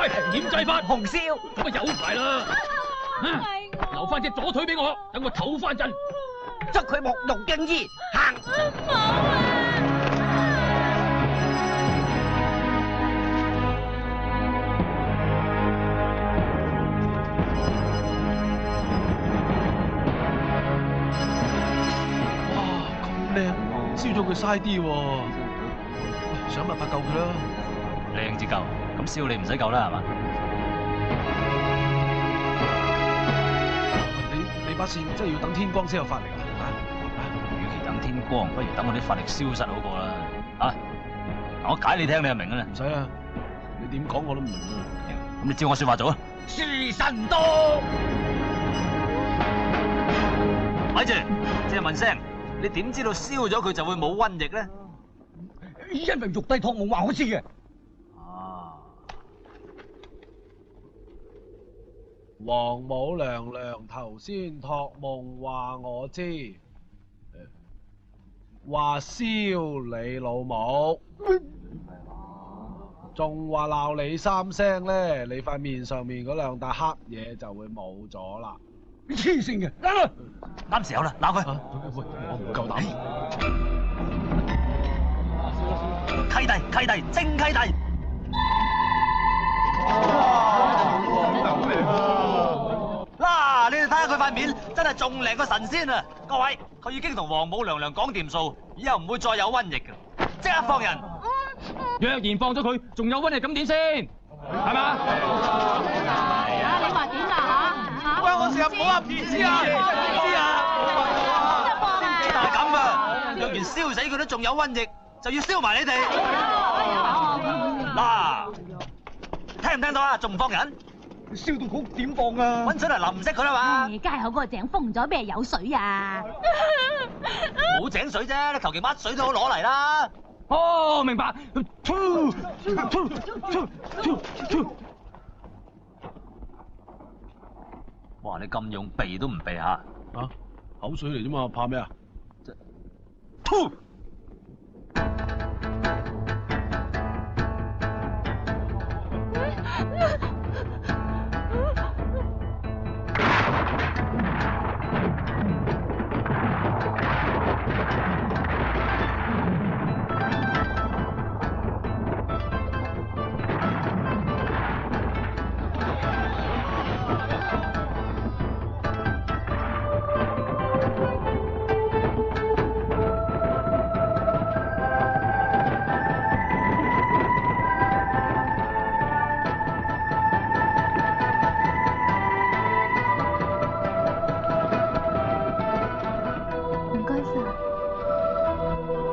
S8: 喂，點制法？
S3: 紅燒，
S8: 咁啊有排啦！留翻隻左腿俾我，等我唞翻陣。
S3: 捉佢沐浴更衣，行。
S13: 靚，燒咗佢嘥啲喎。想辦法救佢啦。
S5: 靚至救，咁燒你唔使救啦，係嘛？
S13: 你把線真係要等天光先有法力啊？
S5: 與其等天光，不如等我啲法力消失好過啦。啊，我解你聽，你就明噶啦。
S13: 唔使啦，你點講我都唔明啊。
S5: 咁你照我說話做啊！
S3: 是神道。
S5: 咪住，即係問聲，你點知道燒咗佢就會冇瘟疫咧？
S3: 因為玉帝託夢話我知嘅。
S13: 王母娘娘頭先託夢話我知，話燒你老母，仲話鬧你3聲咧，你塊面上面嗰2笪黑嘢就會冇咗啦。
S3: 黐線嘅，啱啦，
S5: 啱時候啦，鬧佢。
S13: 喂，我唔夠膽。
S5: 契弟，正契弟。嗱，你哋睇下佢塊面，真係仲靚過神仙啊！各位，佢已經同王母娘娘講掂數，以後唔會再有瘟疫嘅，即刻放人。
S8: 若然放咗佢，仲有瘟疫咁點先？係嘛？
S12: 係啊，你話點啊嚇？
S1: 關我事啊！唔好話唔知啊！
S5: 就係咁啊！若然燒死佢都仲有瘟疫，就要燒埋你哋。嗱，聽唔聽到啊？仲唔放人？
S3: 燒到好點放啊？
S5: 搵水嚟淋熄佢啦嘛！
S12: 街口嗰個井封咗，咩有水啊？
S5: 冇井水啫，你求其乜水都好攞嚟啦。
S8: 哦，明白。
S5: 哇！你咁用避都唔避下。
S13: 啊，口水嚟啫嘛，怕咩啊？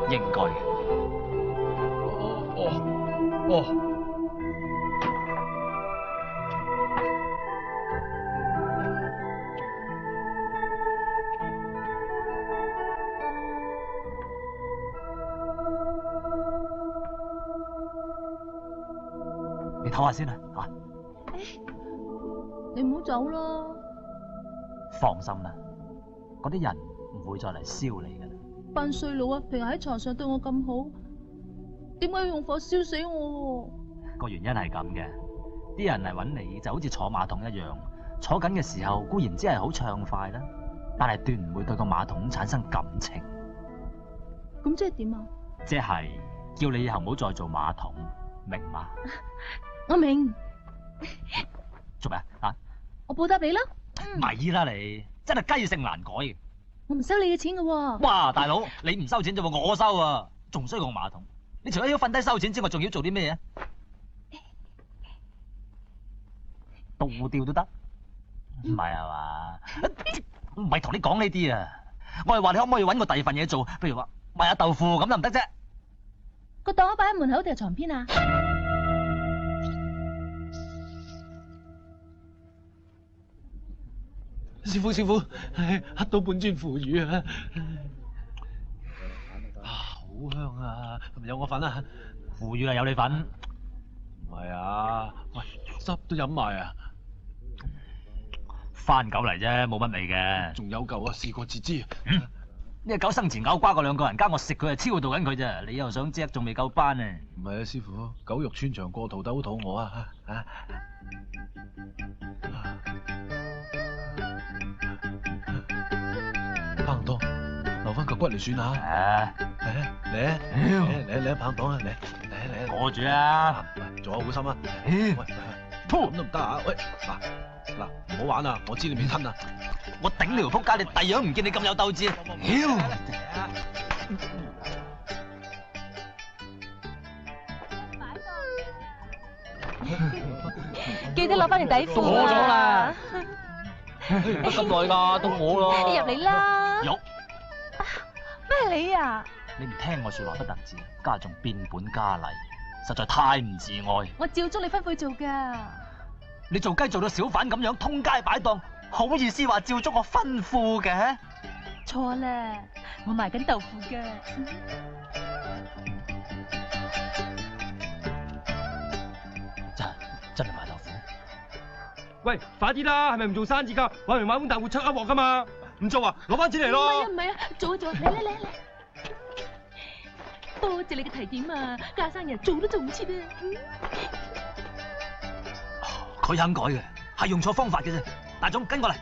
S5: 應該嘅。你唞下先啦，嚇！
S12: 你唔好走啦。
S5: 放心啦，嗰啲人唔會再嚟燒你㗎啦。
S12: 扮衰佬啊！平日喺床上對我咁好，點解要用火燒死我？
S5: 個原因係咁嘅，啲人嚟揾你就好似坐馬桶一樣，坐緊嘅時候固然之係好暢快啦，但係斷唔會對個馬桶產生感情。
S12: 咁即係點啊？
S5: 即係叫你以後唔好再做馬桶，明嗎？
S12: 我明。
S5: 做咩啊？
S12: 我報答你啦。
S5: 咪啦你，真係雞性難改嘅。
S12: 我唔收你嘅錢嘅喎。
S5: 哇，大佬，你唔收錢啫喎，我收啊，仲衰過馬桶。你除咗要瞓低收錢之外，仲要做啲咩啊？倒吊都得，唔係係嘛？唔係同你講呢啲啊，我係話你可唔可以揾個第二份嘢做，譬如話賣下豆腐咁得唔得啫？
S12: 個檔擺喺門口定係床邊啊？
S13: 師傅，黑到半樽腐乳啊！好香啊！係咪有我份啊？
S5: 腐乳啊，有你份？
S13: 唔係啊！喂，汁都飲埋啊！
S5: 番狗嚟啫，冇乜味嘅。
S13: 仲有嚿啊，試過自知。
S5: 呢隻狗生前咬瓜過2個人，加我食佢係超度緊佢啫。你又想隻，仲未夠班啊？
S13: 唔係啊，師傅，狗肉穿腸過，肚肚餓啊！胖多。骨嚟算下。嚟啊，棒黨啊，嚟，
S5: 過住啊！
S13: 做下好心啊。喂，咁都唔得啊！喂，嗱，唔好玩啊！我知你未吞啊！
S5: 我頂你條仆街，你第樣唔見你咁有鬥志。
S12: 記得攞翻條底褲
S5: 攞咗啦。乜咁耐㗎？到我咯。
S12: 你入嚟啦。
S5: 有
S12: 咩你啊？
S5: 你唔聽我説話不特止，家仲變本加厲，實在太唔自愛。
S12: 我照足你吩咐做㗎。
S5: 你做雞做到小販咁樣，通街擺檔，好意思話照足我吩咐嘅？
S12: 錯啦，我賣緊豆腐㗎。
S5: 真係賣豆腐？
S8: 喂，快啲啦，係咪唔做生意㗎？玩完玩碗豆腐出一鑊㗎嘛？唔做啊，攞翻錢嚟咯！
S12: 唔係啊，做嚟！多謝你嘅提點啊，家生人做都做唔切啊！
S5: 佢肯改嘅，係用錯方法嘅啫。大總跟過嚟。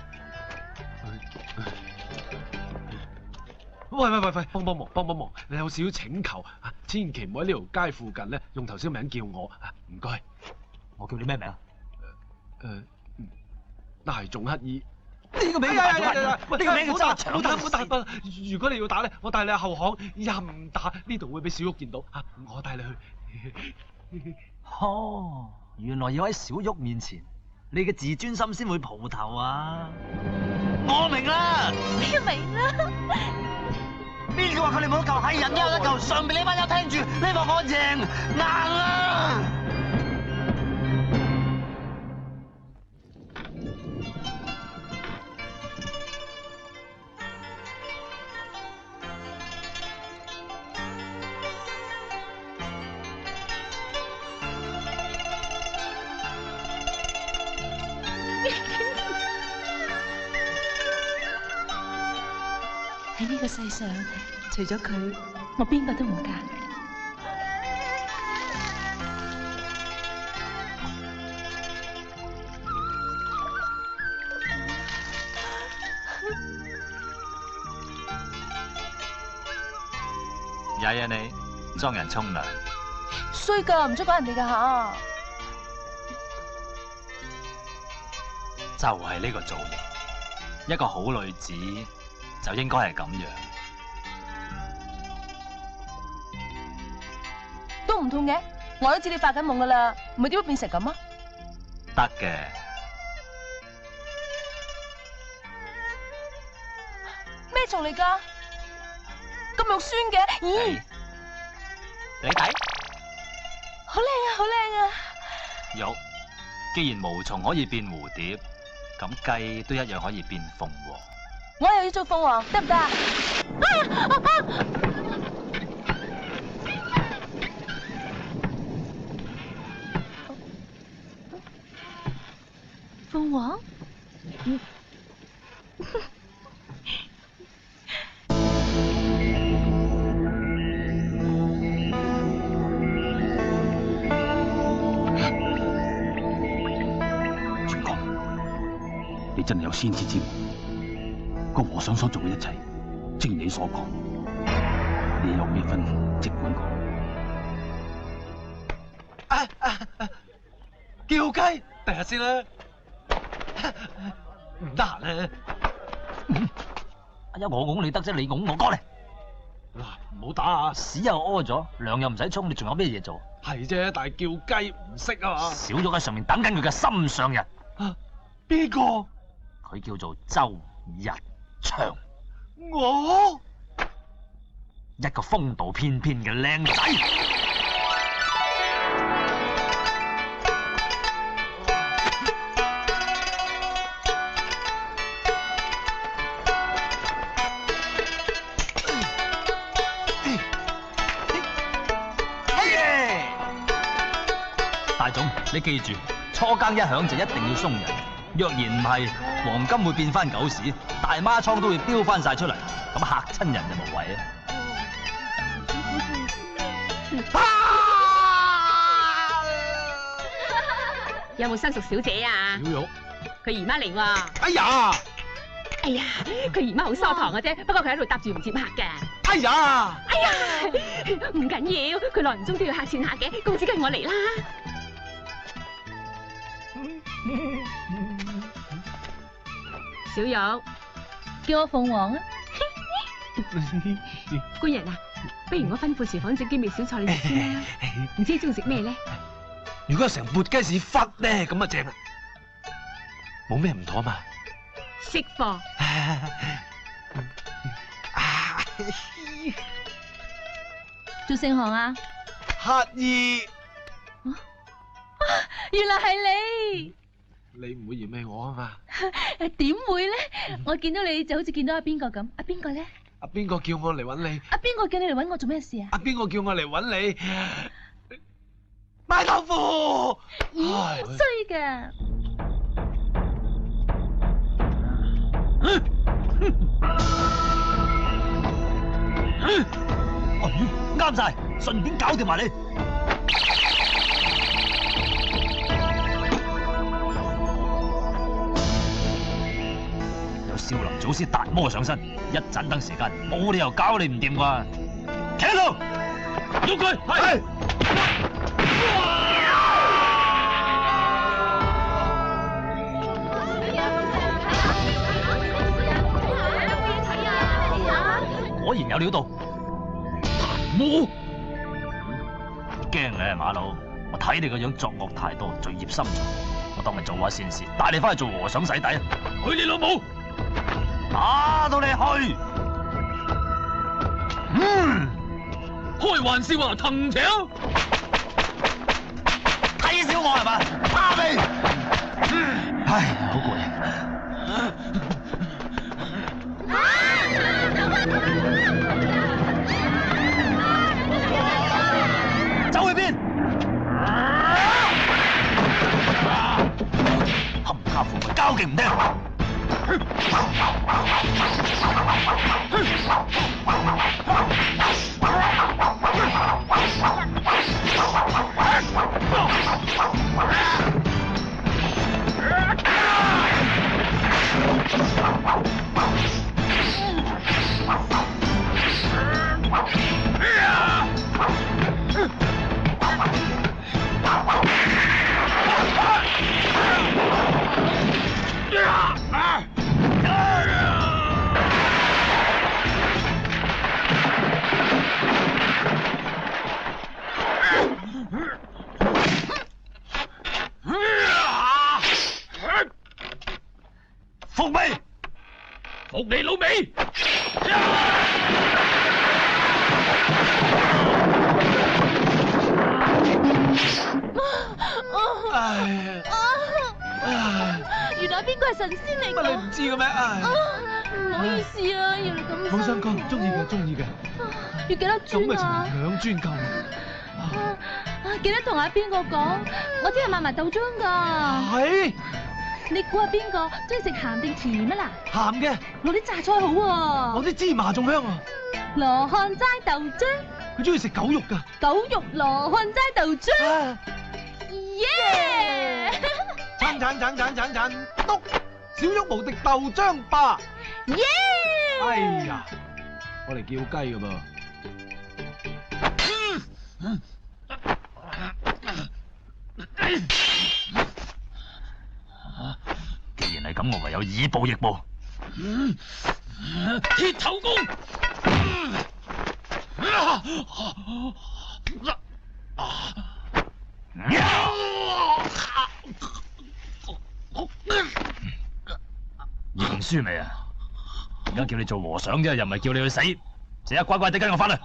S13: 喂，幫忙！你有少少請求啊，千祈唔好喺呢條街附近咧用頭先名叫我啊，唔該。
S5: 我叫你咩名啊？
S13: 大眾乞衣。
S5: 呢個名叫大眾乞衣。喂，呢個名叫揸長。
S13: 唔好打！如果你要打咧，我帶你去後巷，任打。呢度會俾小玉見到啊，我帶你去。
S5: 哦，原來要喺小玉面前，你嘅自尊心先會蒲頭啊！我明啦。
S12: 你明啦？
S5: 邊個話佢哋冇得救？係人都有得救。上邊呢班友聽住，呢個我贏硬啦！
S12: 喺呢個世上，除咗佢，我邊個都唔嫁。
S5: 曳啊你，裝人沖涼。
S12: 衰噶，唔准講人哋噶吓。
S5: 就係呢個造型，一個好女子就應該係咁樣。
S12: 都唔痛嘅，我都知你發緊夢噶啦，唔係點會變成咁啊？
S5: 得嘅。
S12: 咩蟲嚟噶？咁肉酸嘅，咦？
S5: 你睇，
S12: 好靚啊，好靚啊！
S5: 玉，既然毛蟲可以變蝴蝶，咁雞都一樣可以變鳳凰。
S12: 我又要做鳳凰，得唔得啊？鳳凰？
S4: 全哥，你真係有先知之明。個和尚所做嘅一切，正如你所講。你有咩吩咐，即管講。
S13: 叫雞，第日先啦。唔得閒咧。
S5: 哎呀，我拱你得啫，你拱我過嚟。
S13: 嗱，唔好打啊！
S5: 屎又屙咗，涼又唔使沖，你仲有咩嘢做？
S13: 係啫，但係叫雞唔識啊嘛。
S5: 小玉喺上面等緊佢嘅心上人。
S13: 邊個？
S5: 佢叫做周日祥。
S13: 我
S5: 一個風度翩翩嘅靚仔。大總，你記住，初更一響就一定要鬆人，若然唔係，黃金會變翻狗屎，大孖倉都會飆翻晒出嚟，咁嚇親人就無謂啊！
S10: 有冇新熟小姐啊？
S13: 小玉，
S10: 佢姨媽嚟喎。
S13: 哎呀，
S12: 哎呀，佢姨媽好疏堂嘅啫，不過佢喺度搭住唔接客㗎。
S13: 哎呀，
S12: 唔緊要，佢耐唔中都要客串下嘅，公子跟我嚟啦。小玉，叫我鳳凰啊！官人啊，不如我吩咐廚房整啲味小菜你食先啦。唔知你中意食咩咧？
S13: 如果有成缽雞屎忽咧，咁啊正啦，冇咩唔妥嘛。
S12: 識貨。做盛行啊？
S13: 乞兒，
S12: 原來係你。
S13: 你唔會嫌棄我啊嘛？
S12: 點會咧？我見到你就好似見到阿邊個咁。阿邊個咧？
S13: 阿邊個叫我嚟揾你？
S12: 阿邊個叫你嚟揾我做咩事啊？
S13: 阿邊個叫我嚟揾你？買豆腐。
S12: 咦，衰㗎！
S3: 啱晒，順便搞掂埋你。有少林祖師達摩上身，一盞燈時間，冇理由搞你唔掂啩？企喺度，喐佢，係。果然有料到。冇驚你啊，馬佬！我睇你個樣作惡太多，罪孽深重。我當你做下善事，帶你翻去做和尚洗底啊！去你老母！打到你去！
S8: 開玩笑啊，藤條！
S3: 睇小我係嘛？打你！唉，好攰。走去邊？冚家父母交勁唔聽。服未？服你老味！
S12: 原來邊個係神仙嚟㗎？
S13: 乜你唔知嘅咩？
S12: 唔好意思啊，要你咁。
S13: 冇相干，中意嘅，中意嘅。
S12: 要幾多磚啊？
S13: 兩磚夠。
S12: 記得同阿邊個講，我聽日買埋豆漿㗎。
S13: 係。
S12: 你估下邊個中意食鹹定甜啊
S13: 嗱？鹹嘅。
S12: 落啲榨菜好喎。
S13: 落啲芝麻仲香啊。
S12: 羅漢齋豆漿。
S13: 佢中意食狗肉㗎。
S12: 狗肉羅漢齋豆漿。耶！
S13: 鏟，篤小玉無敵豆漿吧！
S12: 耶！
S13: 哎呀，我嚟叫雞㗎噃。
S3: 既然係咁，我唯有以暴易暴。鐵頭功！認輸未啊？而家叫你做和尚啫，又唔係叫你去死，成日乖乖地跟我翻嚟。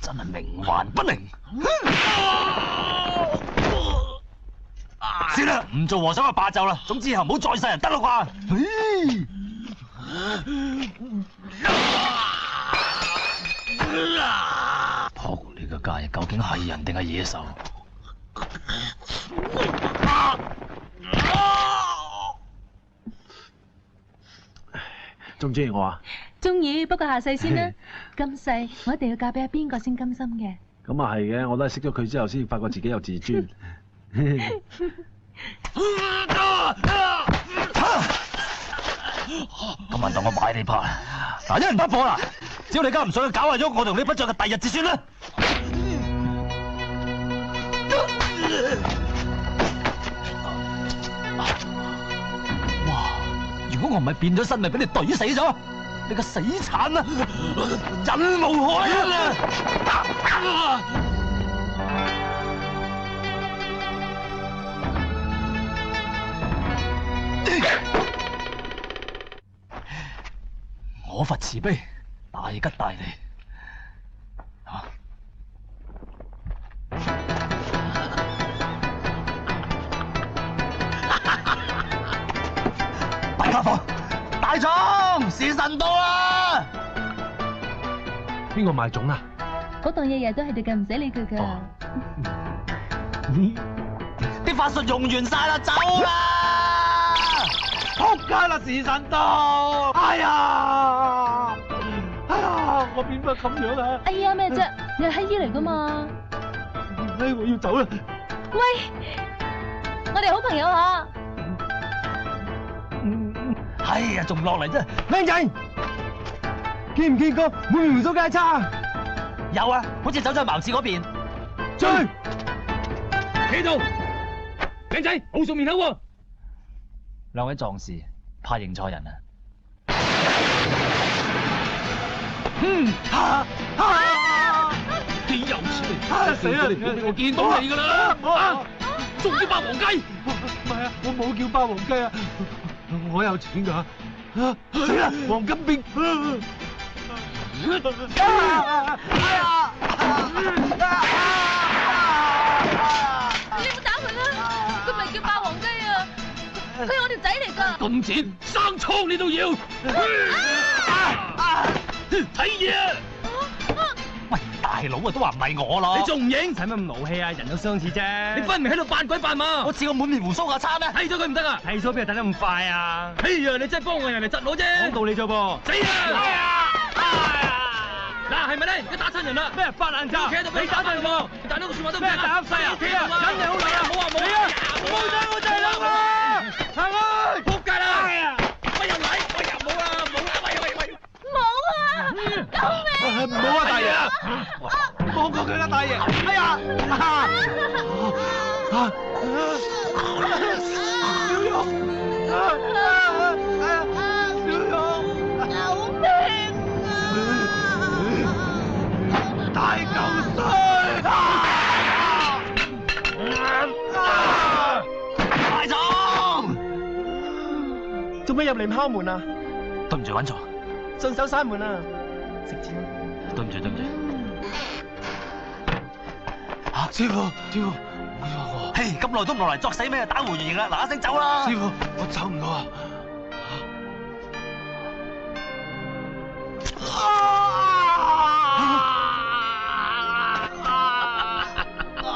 S3: 真係冥頑不靈。算啦，唔做和尚就罷就啦。總之以後唔好再殺人得啦啩。仆你個街，究竟係人定係野獸？
S13: 中唔中意我啊？
S12: 中意，不過下世先啦。今世我一定要嫁俾阿邊個先甘心嘅。
S13: 咁啊係嘅，我都係識咗佢之後先發覺自己有自尊。
S5: 今晚當我買你拍，嗱，一人不火啦！只要你家唔想去搞壞咗我同你不着嘅第日至算啦。哇！如果我唔係變咗身，咪俾你懟死咗！你個死殘啊！忍無可忍啊！我佛慈悲，大吉大利。大家伙，大壯，時辰到啦！
S13: 邊個賣粽啊？
S14: 嗰檔日日都喺度㗎，唔使理佢㗎。
S5: 啲法術用完晒啦，走啦！
S2: 仆街啦！時辰到，哎呀，我變乜咁樣啊？
S14: 哎呀，咩啫？你係乞衣嚟噶嘛？
S2: 哎，我要走啦！
S14: 喂，我哋好朋友嚇。
S5: 哎呀，仲唔落嚟啫？
S2: 靚仔，見唔見過滿湖蘇街叉？
S5: 有啊，好似走咗去茅廁嗰邊。
S2: 追！
S4: 企度，靚仔，好熟面口喎。
S5: 兩位壯士，怕認錯人啊！
S4: 幾有錢死啦！我見到你㗎啦！仲叫霸王雞？
S2: 唔係啊，我冇叫霸王雞啊，我有錢㗎。死啦！黃金邊？
S12: 你唔好打佢啦，佢咪叫霸王雞啊！佢係我條仔嚟㗎。
S4: 咁錢生瘡你都要？睇嘢啊！
S5: 喂，大佬啊，都話唔係我咯。
S4: 你仲唔認？
S3: 使乜咁勞氣啊？人都相似啫。
S4: 你分明喺度扮鬼扮馬。
S5: 我似個滿面胡鬚嘅叉咩？
S4: 剃咗佢唔得啊！
S3: 剃鬚邊度剃得咁快啊？
S4: 哎呀，你真係幫我人嚟窒我啫。
S3: 講道理啫噃。
S4: 死啊！嗱，係咪咧？而家打親人啦！
S3: 咩發爛渣？
S4: 企喺度俾打親人喎！大佬個説話都唔
S3: 咩打細啊？
S4: 企啊！
S3: 忍你好耐啊！
S4: 冇話冇
S3: 啊！冇仔冇仔佬啊！行開！
S4: 仆街啦！喂又嚟！喂又冇啊！冇啊！喂！
S12: 冇啊！救命！
S2: 唔好啊，大爺！放過佢啦，大爺！哎呀！小勇！小勇！
S12: 救命！
S2: 大嚿水！
S5: 大壯，
S3: 做咩入嚟敲門啊？
S5: 對唔住揾錯，
S3: 順手閂門啊！食錢。
S5: 對唔住。
S13: 師傅，
S5: 嘿，咁耐都唔落嚟，作死咩？打回原形啦！嗱一聲走啦！
S13: 師傅，我走唔到啊！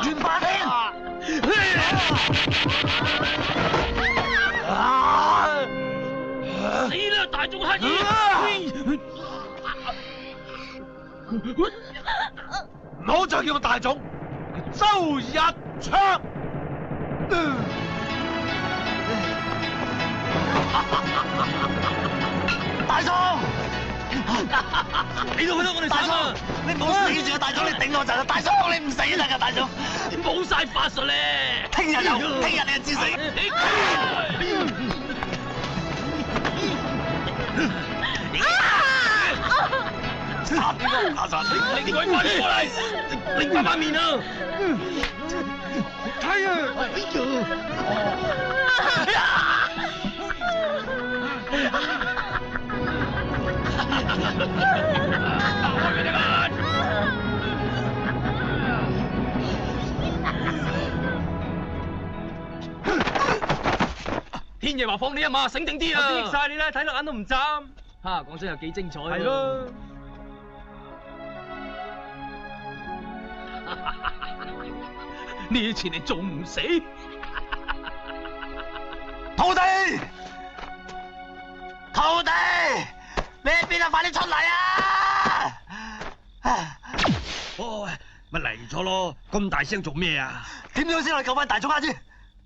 S5: 袁霸天！
S4: 死啦！大眾乞衣！
S2: 唔好再叫我大總，周日昌。
S5: 大壯，
S4: 你都覺得我哋慘啊！
S5: 你唔好死住啊！大壯，你頂我陣啊！大壯，你唔死得㗎！大壯，
S4: 冇晒法術咧！
S5: 聽日你就知死！插邊個打散你？
S4: 你鬼快啲過嚟！你翻返面啊！
S2: 睇啊！
S4: 天爺話放你一馬，醒定啲啊！
S3: 益晒你啦，睇落眼都唔眨。
S4: 嚇，講真又幾精彩喎！
S3: 係咯。
S4: 呢啲錢你仲唔死？
S5: 徒弟，你喺邊啊？快啲出嚟啊！
S1: 喂，咪嚟錯咯！咁大聲做咩啊？
S5: 點樣先可以救翻大眾阿姐？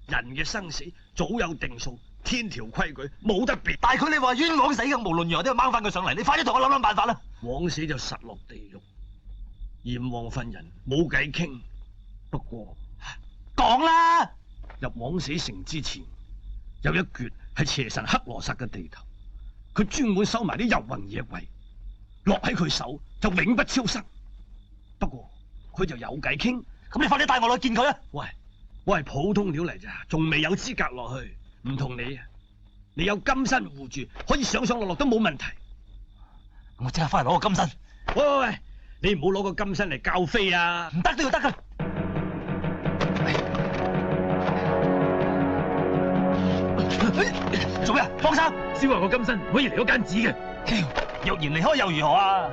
S1: 人嘅生死早有定數，天條規矩冇得變。
S5: 但係佢哋話冤枉死嘅，無論如何都要掹翻佢上嚟。你快啲同我諗諗辦法啦！
S1: 枉死就實落地獄，閻王份人冇計傾。不過
S5: 講啦，
S1: 入枉死城之前，有一橛係邪神克羅薩嘅地頭，佢專門收埋啲遊魂野鬼，落喺佢手就永不超生。不過佢就有計傾，
S5: 咁你快啲帶我去見佢啊！
S1: 喂，我係普通料嚟咋，仲未有資格落去，唔同你啊！你有金身護住，可以上上落落都冇問題。
S5: 我即刻翻嚟攞個金身。
S1: 喂，你唔好攞個金身嚟教飛啊！
S5: 唔得都要得噶。做咩啊？放手！
S4: 燒下個金身可以離咗間紙嘅。
S5: 若然離開又如何啊？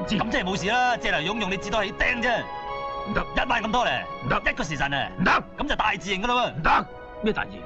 S5: 咁即係冇事啦，借嚟用你至多起釘啫。
S4: 唔得
S5: ，1萬咁多咧。
S4: 唔得，
S5: 一個時辰啊。
S4: 唔得，
S5: 咁就大自然噶啦喎。
S4: 唔得，咩大自然？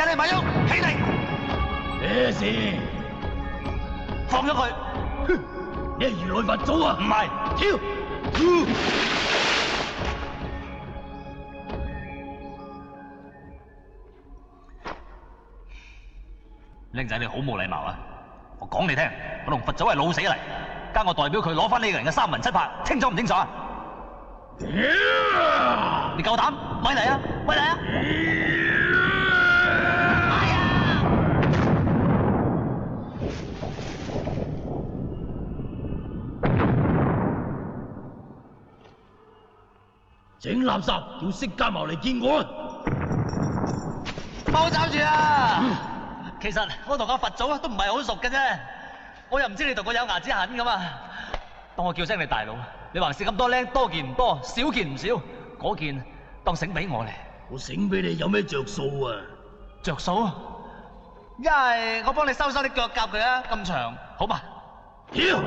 S5: 你咪喐，起嚟！
S4: 咩事？
S5: 放咗佢！
S4: 你係如來佛祖啊？
S5: 唔係，
S4: 跳！
S5: 僆仔你好冇禮貌啊！我講你聽，我同佛祖係老死嚟，加我代表佢攞翻呢個人嘅三魂七魄，清楚唔清楚啊？你夠膽？喂嚟啊！喂嚟啊！
S4: 整垃圾叫釋迦牟嚟見我啊！
S5: 冇找住啊！其實我同阿佛祖都唔係好熟嘅啫，我又唔知你同我有牙之痕噶嘛。當我叫聲你大佬，你還是咁多僆，多件唔多，少件唔少，嗰件當醒俾我嚟。
S4: 我醒俾你有咩着數啊？
S5: 着數？一係我幫你收啲腳甲佢啊，咁長，好嘛？
S4: 屌！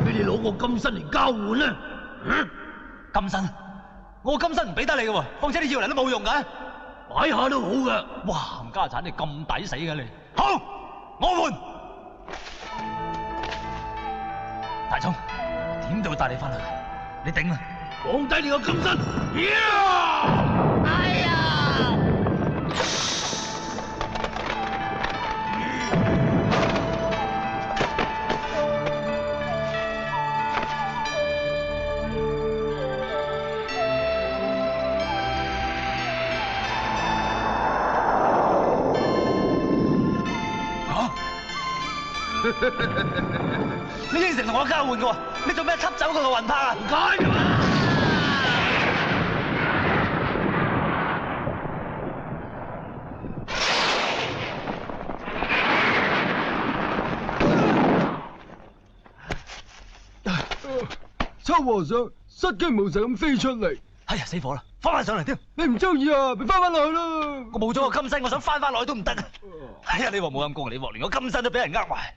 S4: 俾你攞個金身嚟交換啊！
S5: 金身？我金身唔俾得你嘅喎，況且你要嚟都冇用㗎。
S4: 擺下都好㗎。
S5: 哇！冚家產你咁抵死嘅你。好，我換。大聰，點都要帶你翻去，你頂啊！
S4: 放低你個金身。
S12: 哎呀！
S5: 你應承同我交換嘅喎，你做咩吸走佢個魂魄啊？唔該㗎嘛！
S15: 秋和尚失驚無神咁飛出嚟，
S5: 哎呀死火啦！翻返上嚟添！
S15: 你唔中意啊，咪翻返落去啦！
S5: 我冇咗個金身，我想翻返落去都唔得啊！哎呀，你話冇咁過，你話連個金身都俾人呃埋。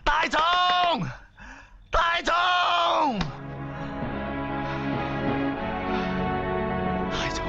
S5: 大聰，大聰，大聰。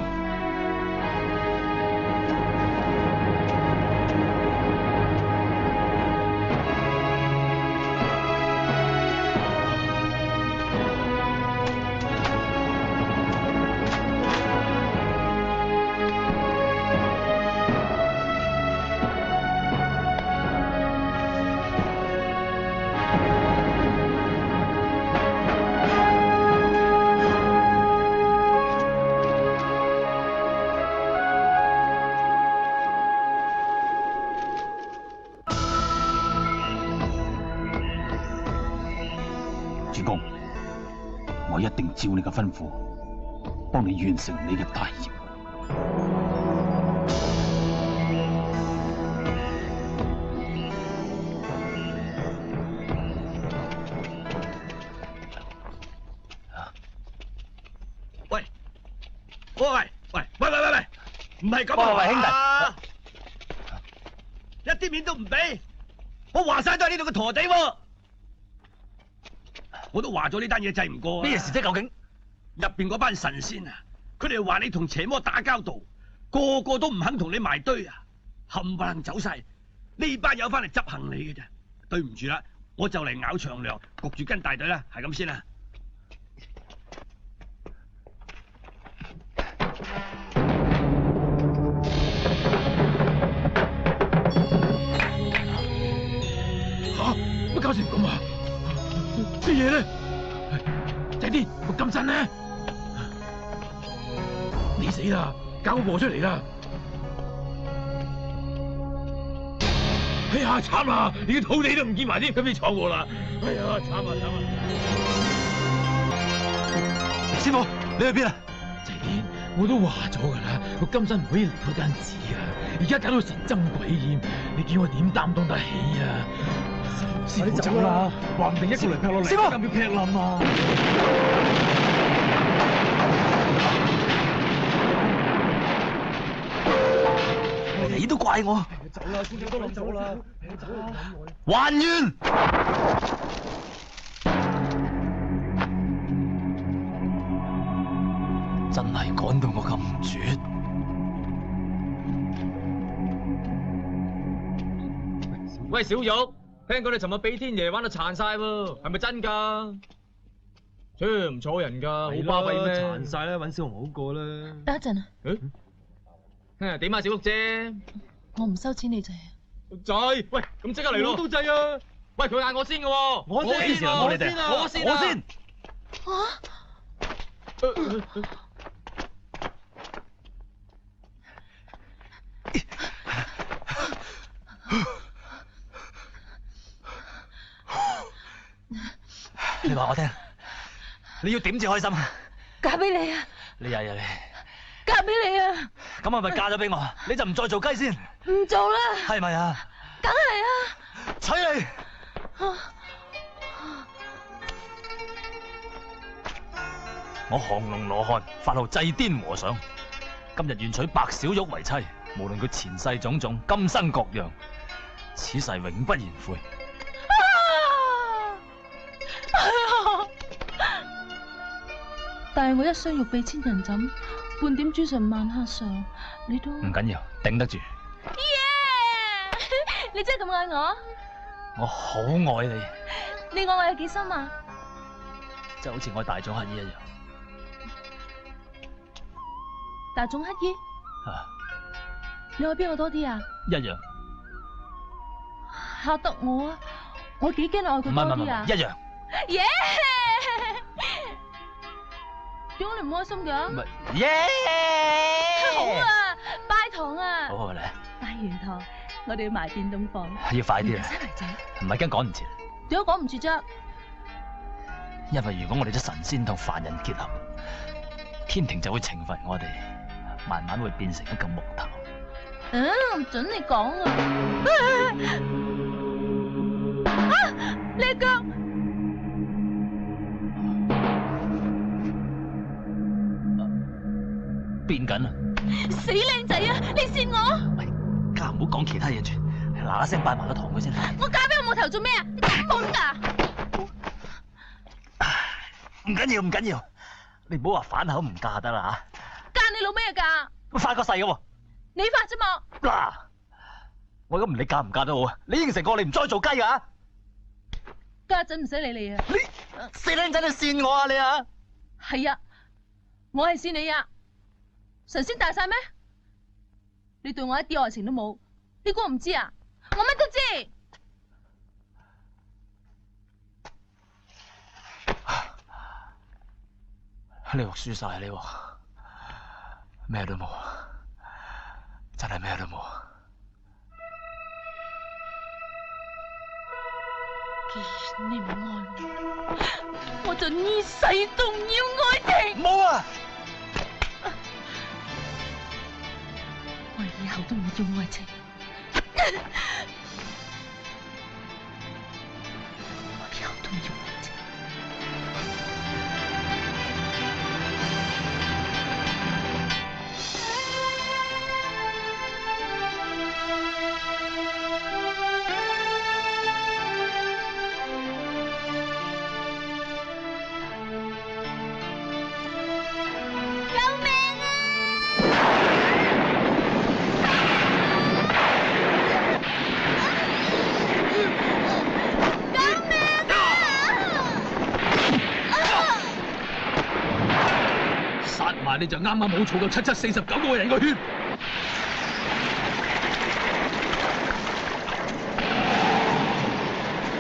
S16: 我一定照你嘅吩咐，幫你完成你嘅大業。
S1: 喂，唔係咁啊！
S5: 喂，兄弟，
S1: 一啲面都唔俾，我話晒都係呢度嘅陀地喎。我都話咗呢單嘢制唔過啊！
S5: 咩事啫？究竟
S1: 入邊嗰班神仙啊，佢哋話你同邪魔打交道，個個都唔肯同你埋堆啊，冚唪唥走晒。呢班友翻嚟執行李嘅啫。對唔住啦，我就嚟咬長糧，焗住跟大隊啦，係咁先啦。
S4: 乜搞成咁啊？啲嘢咧，仔啲個金身咧，你死啦！搞個禍出嚟啦！哎呀，慘啦！連個土地都唔見埋添，咁你闖禍啦！哎呀，慘啊慘啊！
S5: 師傅，你去邊啊？
S4: 仔啲，我都話咗㗎啦，個金身唔可以離開間寺啊！而家搞到神憎鬼厭，你叫我點擔當得起啊？師傅走啦，話唔定一個雷劈落嚟，師傅要劈冧啊！
S5: 你都怪我，
S15: 走啦，觀眾都諗走啦，走啦，
S5: 還願。真係趕到我咁絕。
S8: 喂，小玉，聽講你尋日俾天爺玩到殘晒喎，係咪真㗎？切，唔錯人㗎，好巴閉咩？
S15: 殘晒啦，揾小紅好過啦。
S12: 等一陣啊，
S8: 點啊，小玉姐？
S12: 我唔收錢你制啊。
S8: 制，喂，咁即刻嚟咯！
S15: 我都制啊！
S8: 喂，佢嗌我先嘅喎，
S15: 我先啊！
S8: 我先啊！我先！
S12: 啊！
S5: 你話我聽，你要點至開心啊？
S12: 嫁俾你啊！
S5: 你呀你，
S12: 嫁俾你啊！
S5: 咁係咪嫁咗俾我？你就唔再做雞先？
S12: 唔做啦！
S5: 係咪啊？
S12: 梗係啊！
S5: 娶你！我降龍羅漢，法號祭癲和尚，今日願娶白小玉為妻，無論佢前世種種，今生各樣，此誓永不言悔。
S12: 但係我一雙玉臂千人枕，半點朱唇萬客上，你都
S5: 唔緊要，頂得住。
S12: 你真係咁愛我？
S5: 我好愛你。
S12: 你愛我有幾深啊？
S5: 就好似愛大眾乞衣一樣。
S12: 大眾乞衣？你愛邊個多啲啊？
S5: 一樣。
S12: 嚇得我啊！我幾驚你愛佢多啲啊！
S5: 一樣。
S12: 耶！點解你唔開心嘅？
S5: 唔係耶！
S12: 好啊，拜堂啊！
S5: 好嚟。
S12: 拜完堂，我哋要埋電動房。
S5: 要快啲啊！唔係驚趕唔切。
S12: 點解趕唔住啫？
S5: 因為如果我哋啲神仙同凡人結合，天庭就會懲罰我哋，慢慢會變成一嚿木頭。
S12: 唔准你講啊！你腳
S5: 變緊啊！
S12: 死靚仔啊！你扇我！
S5: 喂，家唔好講其他嘢住，嗱嗱聲拜埋個堂佢先。
S12: 我嫁俾我冇頭做咩啊？你咁懵㗎？
S5: 唔緊要，唔緊要，你唔好話反口唔嫁得啦嚇。
S12: 嫁你老咩啊嫁？
S5: 我發個誓嘅喎。
S12: 你發啫嘛？
S5: 嗱，我而家唔理嫁唔嫁都好啊，你應承過你唔再做雞㗎。
S12: 家陣唔使理你啊！
S5: 你死靚仔，你扇我啊你啊！
S12: 係啊，我係扇你啊！神仙大晒咩？你對我一啲愛情都冇，你估我唔知啊？我乜都知。
S5: 呢鑊輸晒，呢鑊咩都冇，真係咩都冇。
S12: 你唔愛我就呢世都唔要愛情。
S1: 冇啊！
S12: 我以後都唔要愛情。我以後都唔要愛情。
S13: 你就啱啱冇儲夠7749個人個圈。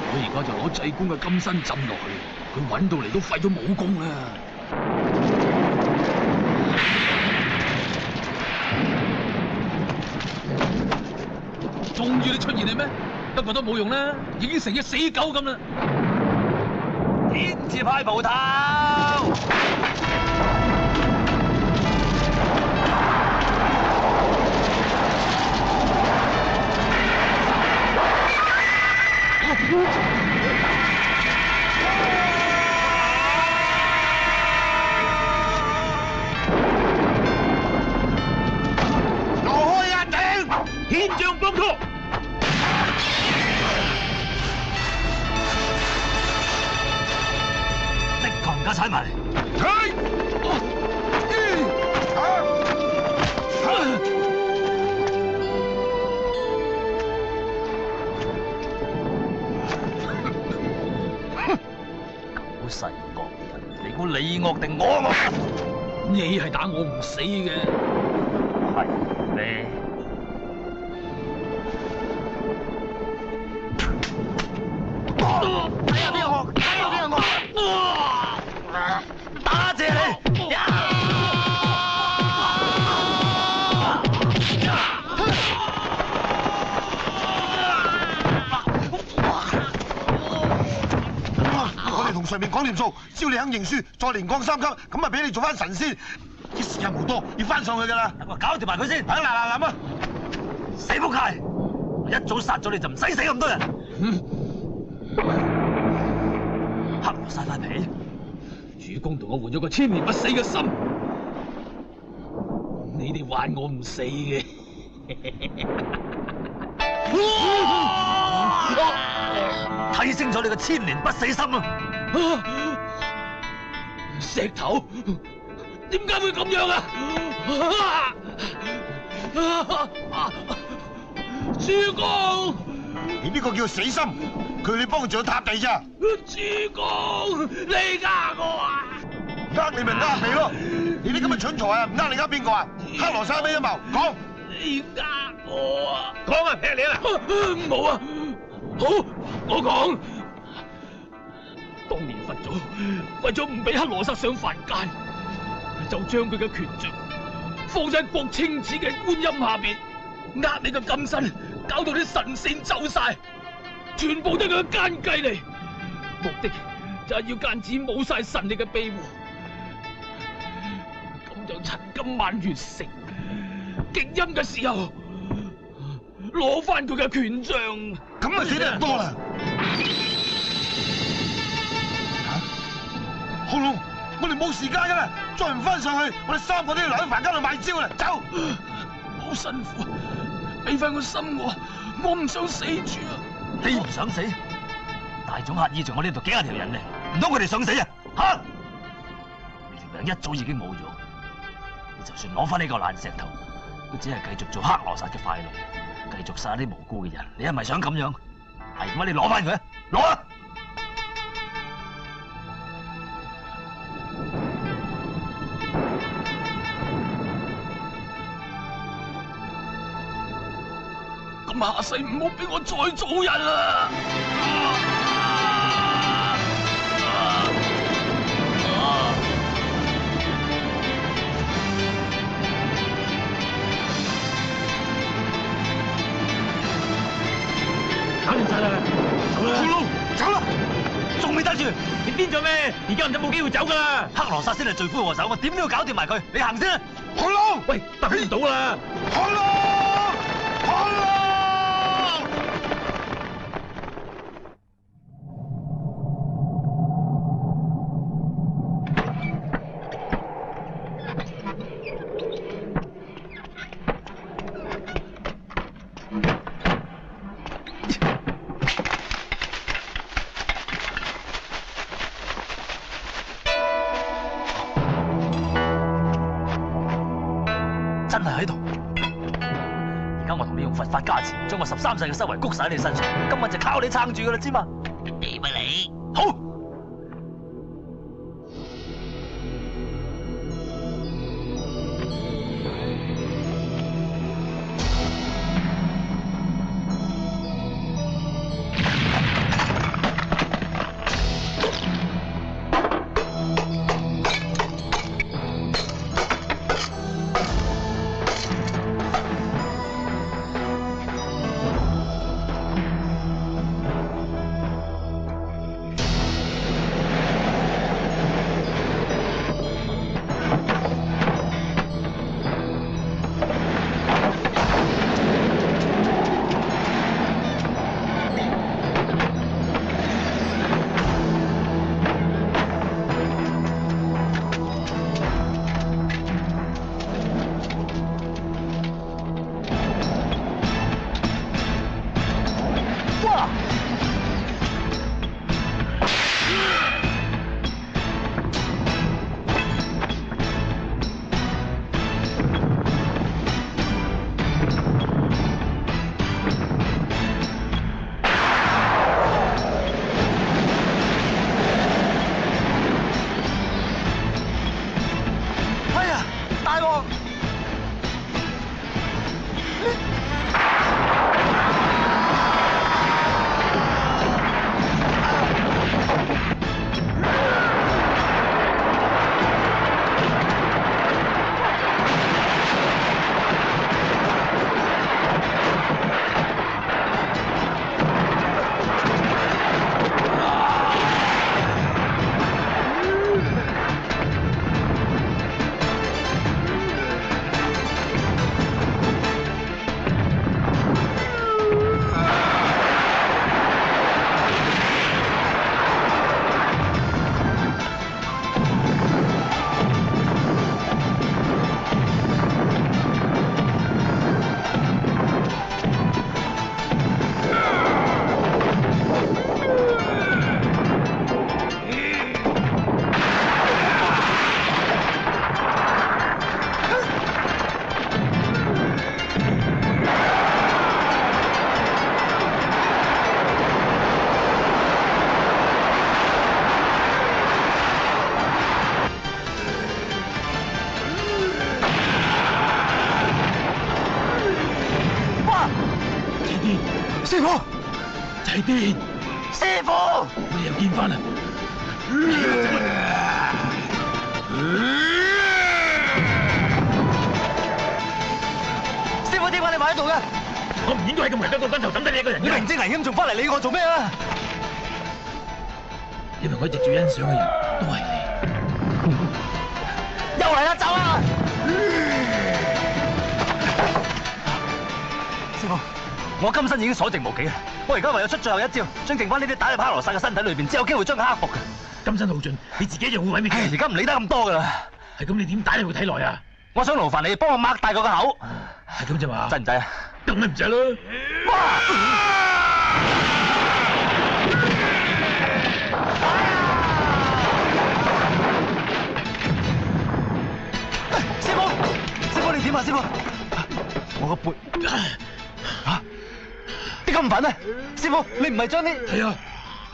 S13: 佢而家就攞濟公嘅金身浸落去，佢揾到嚟都廢咗武功啦。終於你出現嚟咩？不過都冇用啦，已經成隻死狗咁啦。
S5: 天字派蒲頭。
S2: 攞開眼頂，天將幫拖。
S5: 的狂家踩埋。細個人，你估你惡定我惡？
S13: 你係打我唔死嘅，
S5: 係你。
S2: 睇下邊個惡，睇下邊個惡。
S5: 打謝你！
S2: 同上面講掂數，只要你肯認輸，再連降3級，咁咪俾你做翻神仙。啲時間冇多，要翻上去噶啦。
S5: 等我搞掂埋佢先。
S2: 嗱啊！
S5: 死仆街！我一早殺咗你就唔使死咁多人。黑落晒塊皮。
S13: 主公同我換咗個千年不死嘅心，你哋玩我唔死嘅。
S5: 睇清楚你個千年不死心啊！
S13: 石頭，點解會咁樣啊？主公，
S2: 你呢個叫死心，佢你幫佢做咗塌地咋？
S13: 主公，你呃我啊？
S2: 呃你咪呃你咯！你啲咁嘅蠢材啊，唔呃你呃邊個啊？黑羅山咩陰謀？講！
S13: 你呃我啊？
S2: 講啊，劈你啦！
S13: 冇啊！好，我講。當年佛祖為咗唔俾黑羅剎上凡間，就將佢嘅權杖放喺郭青子嘅觀音下邊，呃你嘅金身，搞到啲神仙走晒，全部都係佢嘅奸計嚟，目的就係要間子冇晒神力嘅庇護，咁就陳金萬完成極陰嘅時候，攞翻佢嘅權杖，
S2: 咁啊死得人多啦！紅龍，我哋冇時間噶啦，再唔翻上去，我哋3個都要留喺凡間度賣招啦，走！
S13: 好辛苦，俾翻個心我唔想死住啊！
S5: 你唔想死？大總轄意住我呢度幾廿條人咧，唔通佢哋想死啊？嚇！你條命一早已經冇咗，你就算攞翻呢個爛石頭，都只係繼續做黑羅剎嘅傀儡，繼續殺啲無辜嘅人。你係咪想咁樣？係乜？你攞翻佢啊！攞啊！
S13: 咁下世唔好俾我再做人啊！
S4: 搞掂晒啦，走啦！
S2: 走啦！
S4: 你癲咗咩？而家唔使冇機會走噶啦！
S5: 黑羅薩先係罪魁禍首，我點都要搞掂埋佢。你行先啦。
S2: 好咯，
S4: 喂，等唔到啦！
S2: 好咯，好咯。
S5: 真係喺度。而家我同你用佛法加持，將我13世嘅修為谷晒喺你身上，今晚就靠你撐住噶啦，知嘛？
S3: 你咪你。
S5: 好。
S4: 師傅，仔邊，
S5: 師傅，
S4: 我哋又見翻啦！
S5: 師傅點解你埋喺度嘅？
S4: 我唔應該喺咁危急個關頭抌低你一個人。
S5: 你明知危險仲翻嚟理我做咩啊？
S4: 因為我一直最欣賞嘅人都係你。
S5: 又嚟啦，走啊！師傅。我今身已經所剩無幾啦，我而家唯有出最後一招，將剩翻呢啲打入哈羅薩嘅身體裏邊，先有機會將佢克服嘅。
S4: 今身耗盡，你自己一樣會毀滅嘅。
S5: 而家唔理得咁多噶啦。
S4: 係咁，你點打入佢體內啊？
S5: 我想勞煩你幫我擘大佢個口。
S4: 係咁啫嘛。
S5: 制唔制啊？
S4: 梗係唔制啦。
S5: 師傅你點啊？師傅，我個背。點解咁煩咧？師傅，你唔係將啲
S4: 係啊，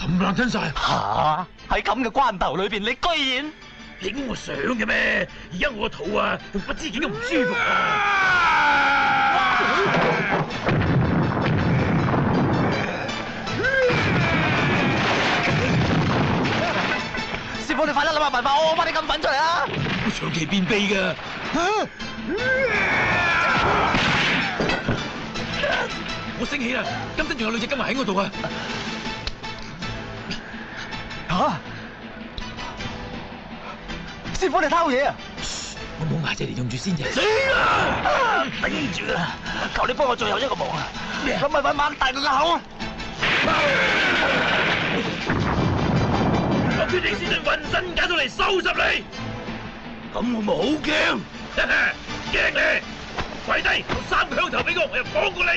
S4: 冚唪唥吞晒。
S5: 嚇！喺咁嘅關頭裏邊，你居然
S4: 你估我想嘅咩？而家我個肚啊，仲不知幾咁唔舒服啊！
S5: 師傅，你快啲諗下辦法，我幫你咁粉出嚟啊！
S4: 我長期便秘㗎。我醒起啦，今身仲有兩隻金華喺我度啊！
S2: 吓！師傅你偷嘢啊！
S13: 我冇牙仔嚟用住先啫。
S2: 死啦！頂住啦！求你幫我最後一個忙啊！咁咪快擘大佢個口！
S13: 我決定先將渾身解到嚟收拾你。咁我咪好驚，驚你！跪低，攞3個響頭俾我又綁過你。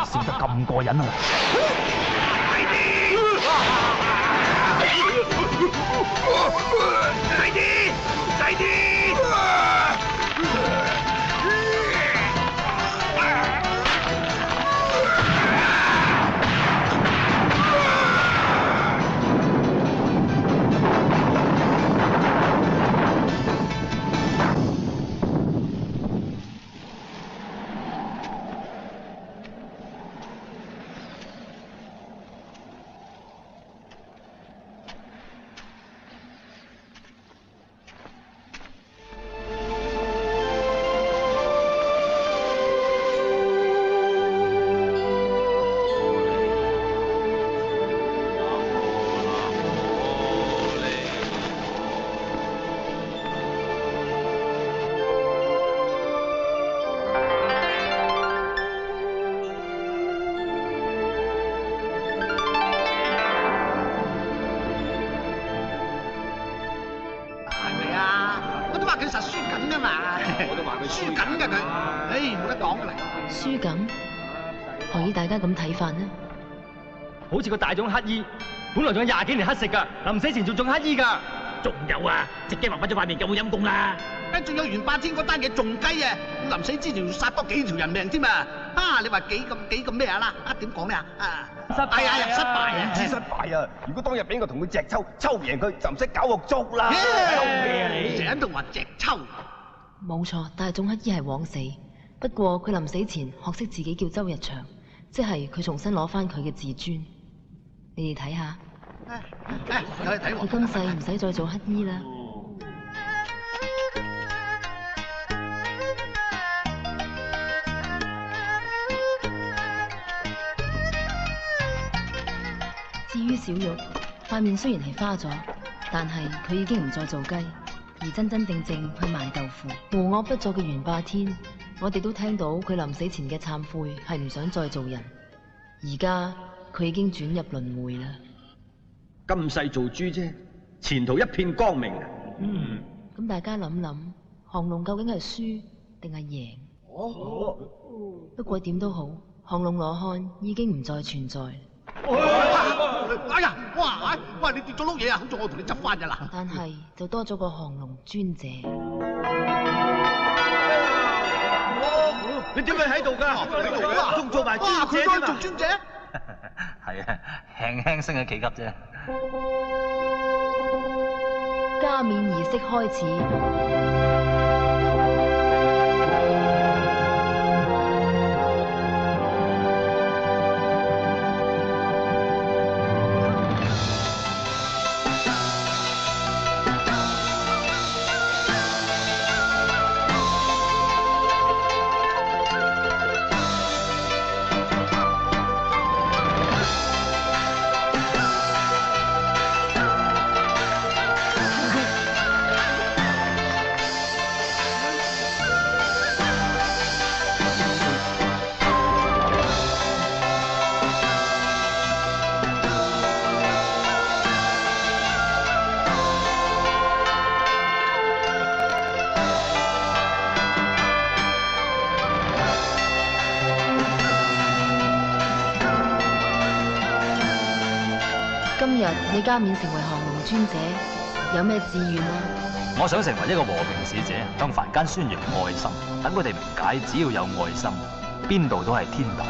S16: 笑得咁過癮啊！
S13: 快啲！快啲！快啲！
S7: 佢實輸緊噶嘛，我都話佢輸緊噶佢，冇得講噶啦。
S6: 輸緊，何以大家咁睇法呢？
S3: 好似個大種乞衣，本來仲有20幾年乞食噶，臨死前仲中乞衣噶。
S4: 仲有啊，隻雞話甩咗塊面，夠冇陰功啦！
S7: 仲有袁霸天嗰單嘢仲雞啊！臨死之前要殺多幾條人命添啊！你話幾咁咩啊啦？點講咩啊？失敗啊！失敗啊！
S2: 知失敗啊！如果當日俾我同佢隻抽贏佢，就唔使搞鑊粥啦！
S7: 咩啊你？成日都話隻抽。
S6: 冇錯，大種乞衣係枉死。不過佢臨死前學識自己叫周日祥，即係佢重新攞翻佢嘅自尊。你哋睇下，佢今世唔使再做乞衣啦。至於小玉，塊面雖然係花咗，但係佢已經唔再做雞，而真真正正去賣豆腐。無惡不作嘅袁霸天，我哋都聽到佢臨死前嘅懺悔係唔想再做人。而家佢已經轉入輪迴啦。
S1: 今世做豬啫，前途一片光明。
S6: 咁大家諗諗，降龍究竟係輸定係贏？不過點都好，降龍羅漢已經唔再存在。
S7: 哎呀，哇！你跌咗碌嘢啊，好在我同你執翻㗎啦。
S6: 但係就多咗個降龍尊者。
S1: 你點解喺度㗎？仲做埋尊者添啊？
S7: 做尊者？
S5: 係啊，輕輕升咗幾級啫。
S6: 加冕儀式開始。今日你加冕成為降龍尊者，有咩志願啊？
S5: 我想成為一個和平使者，向凡間宣揚愛心，等佢哋明解，只要有愛心，邊度都係天堂。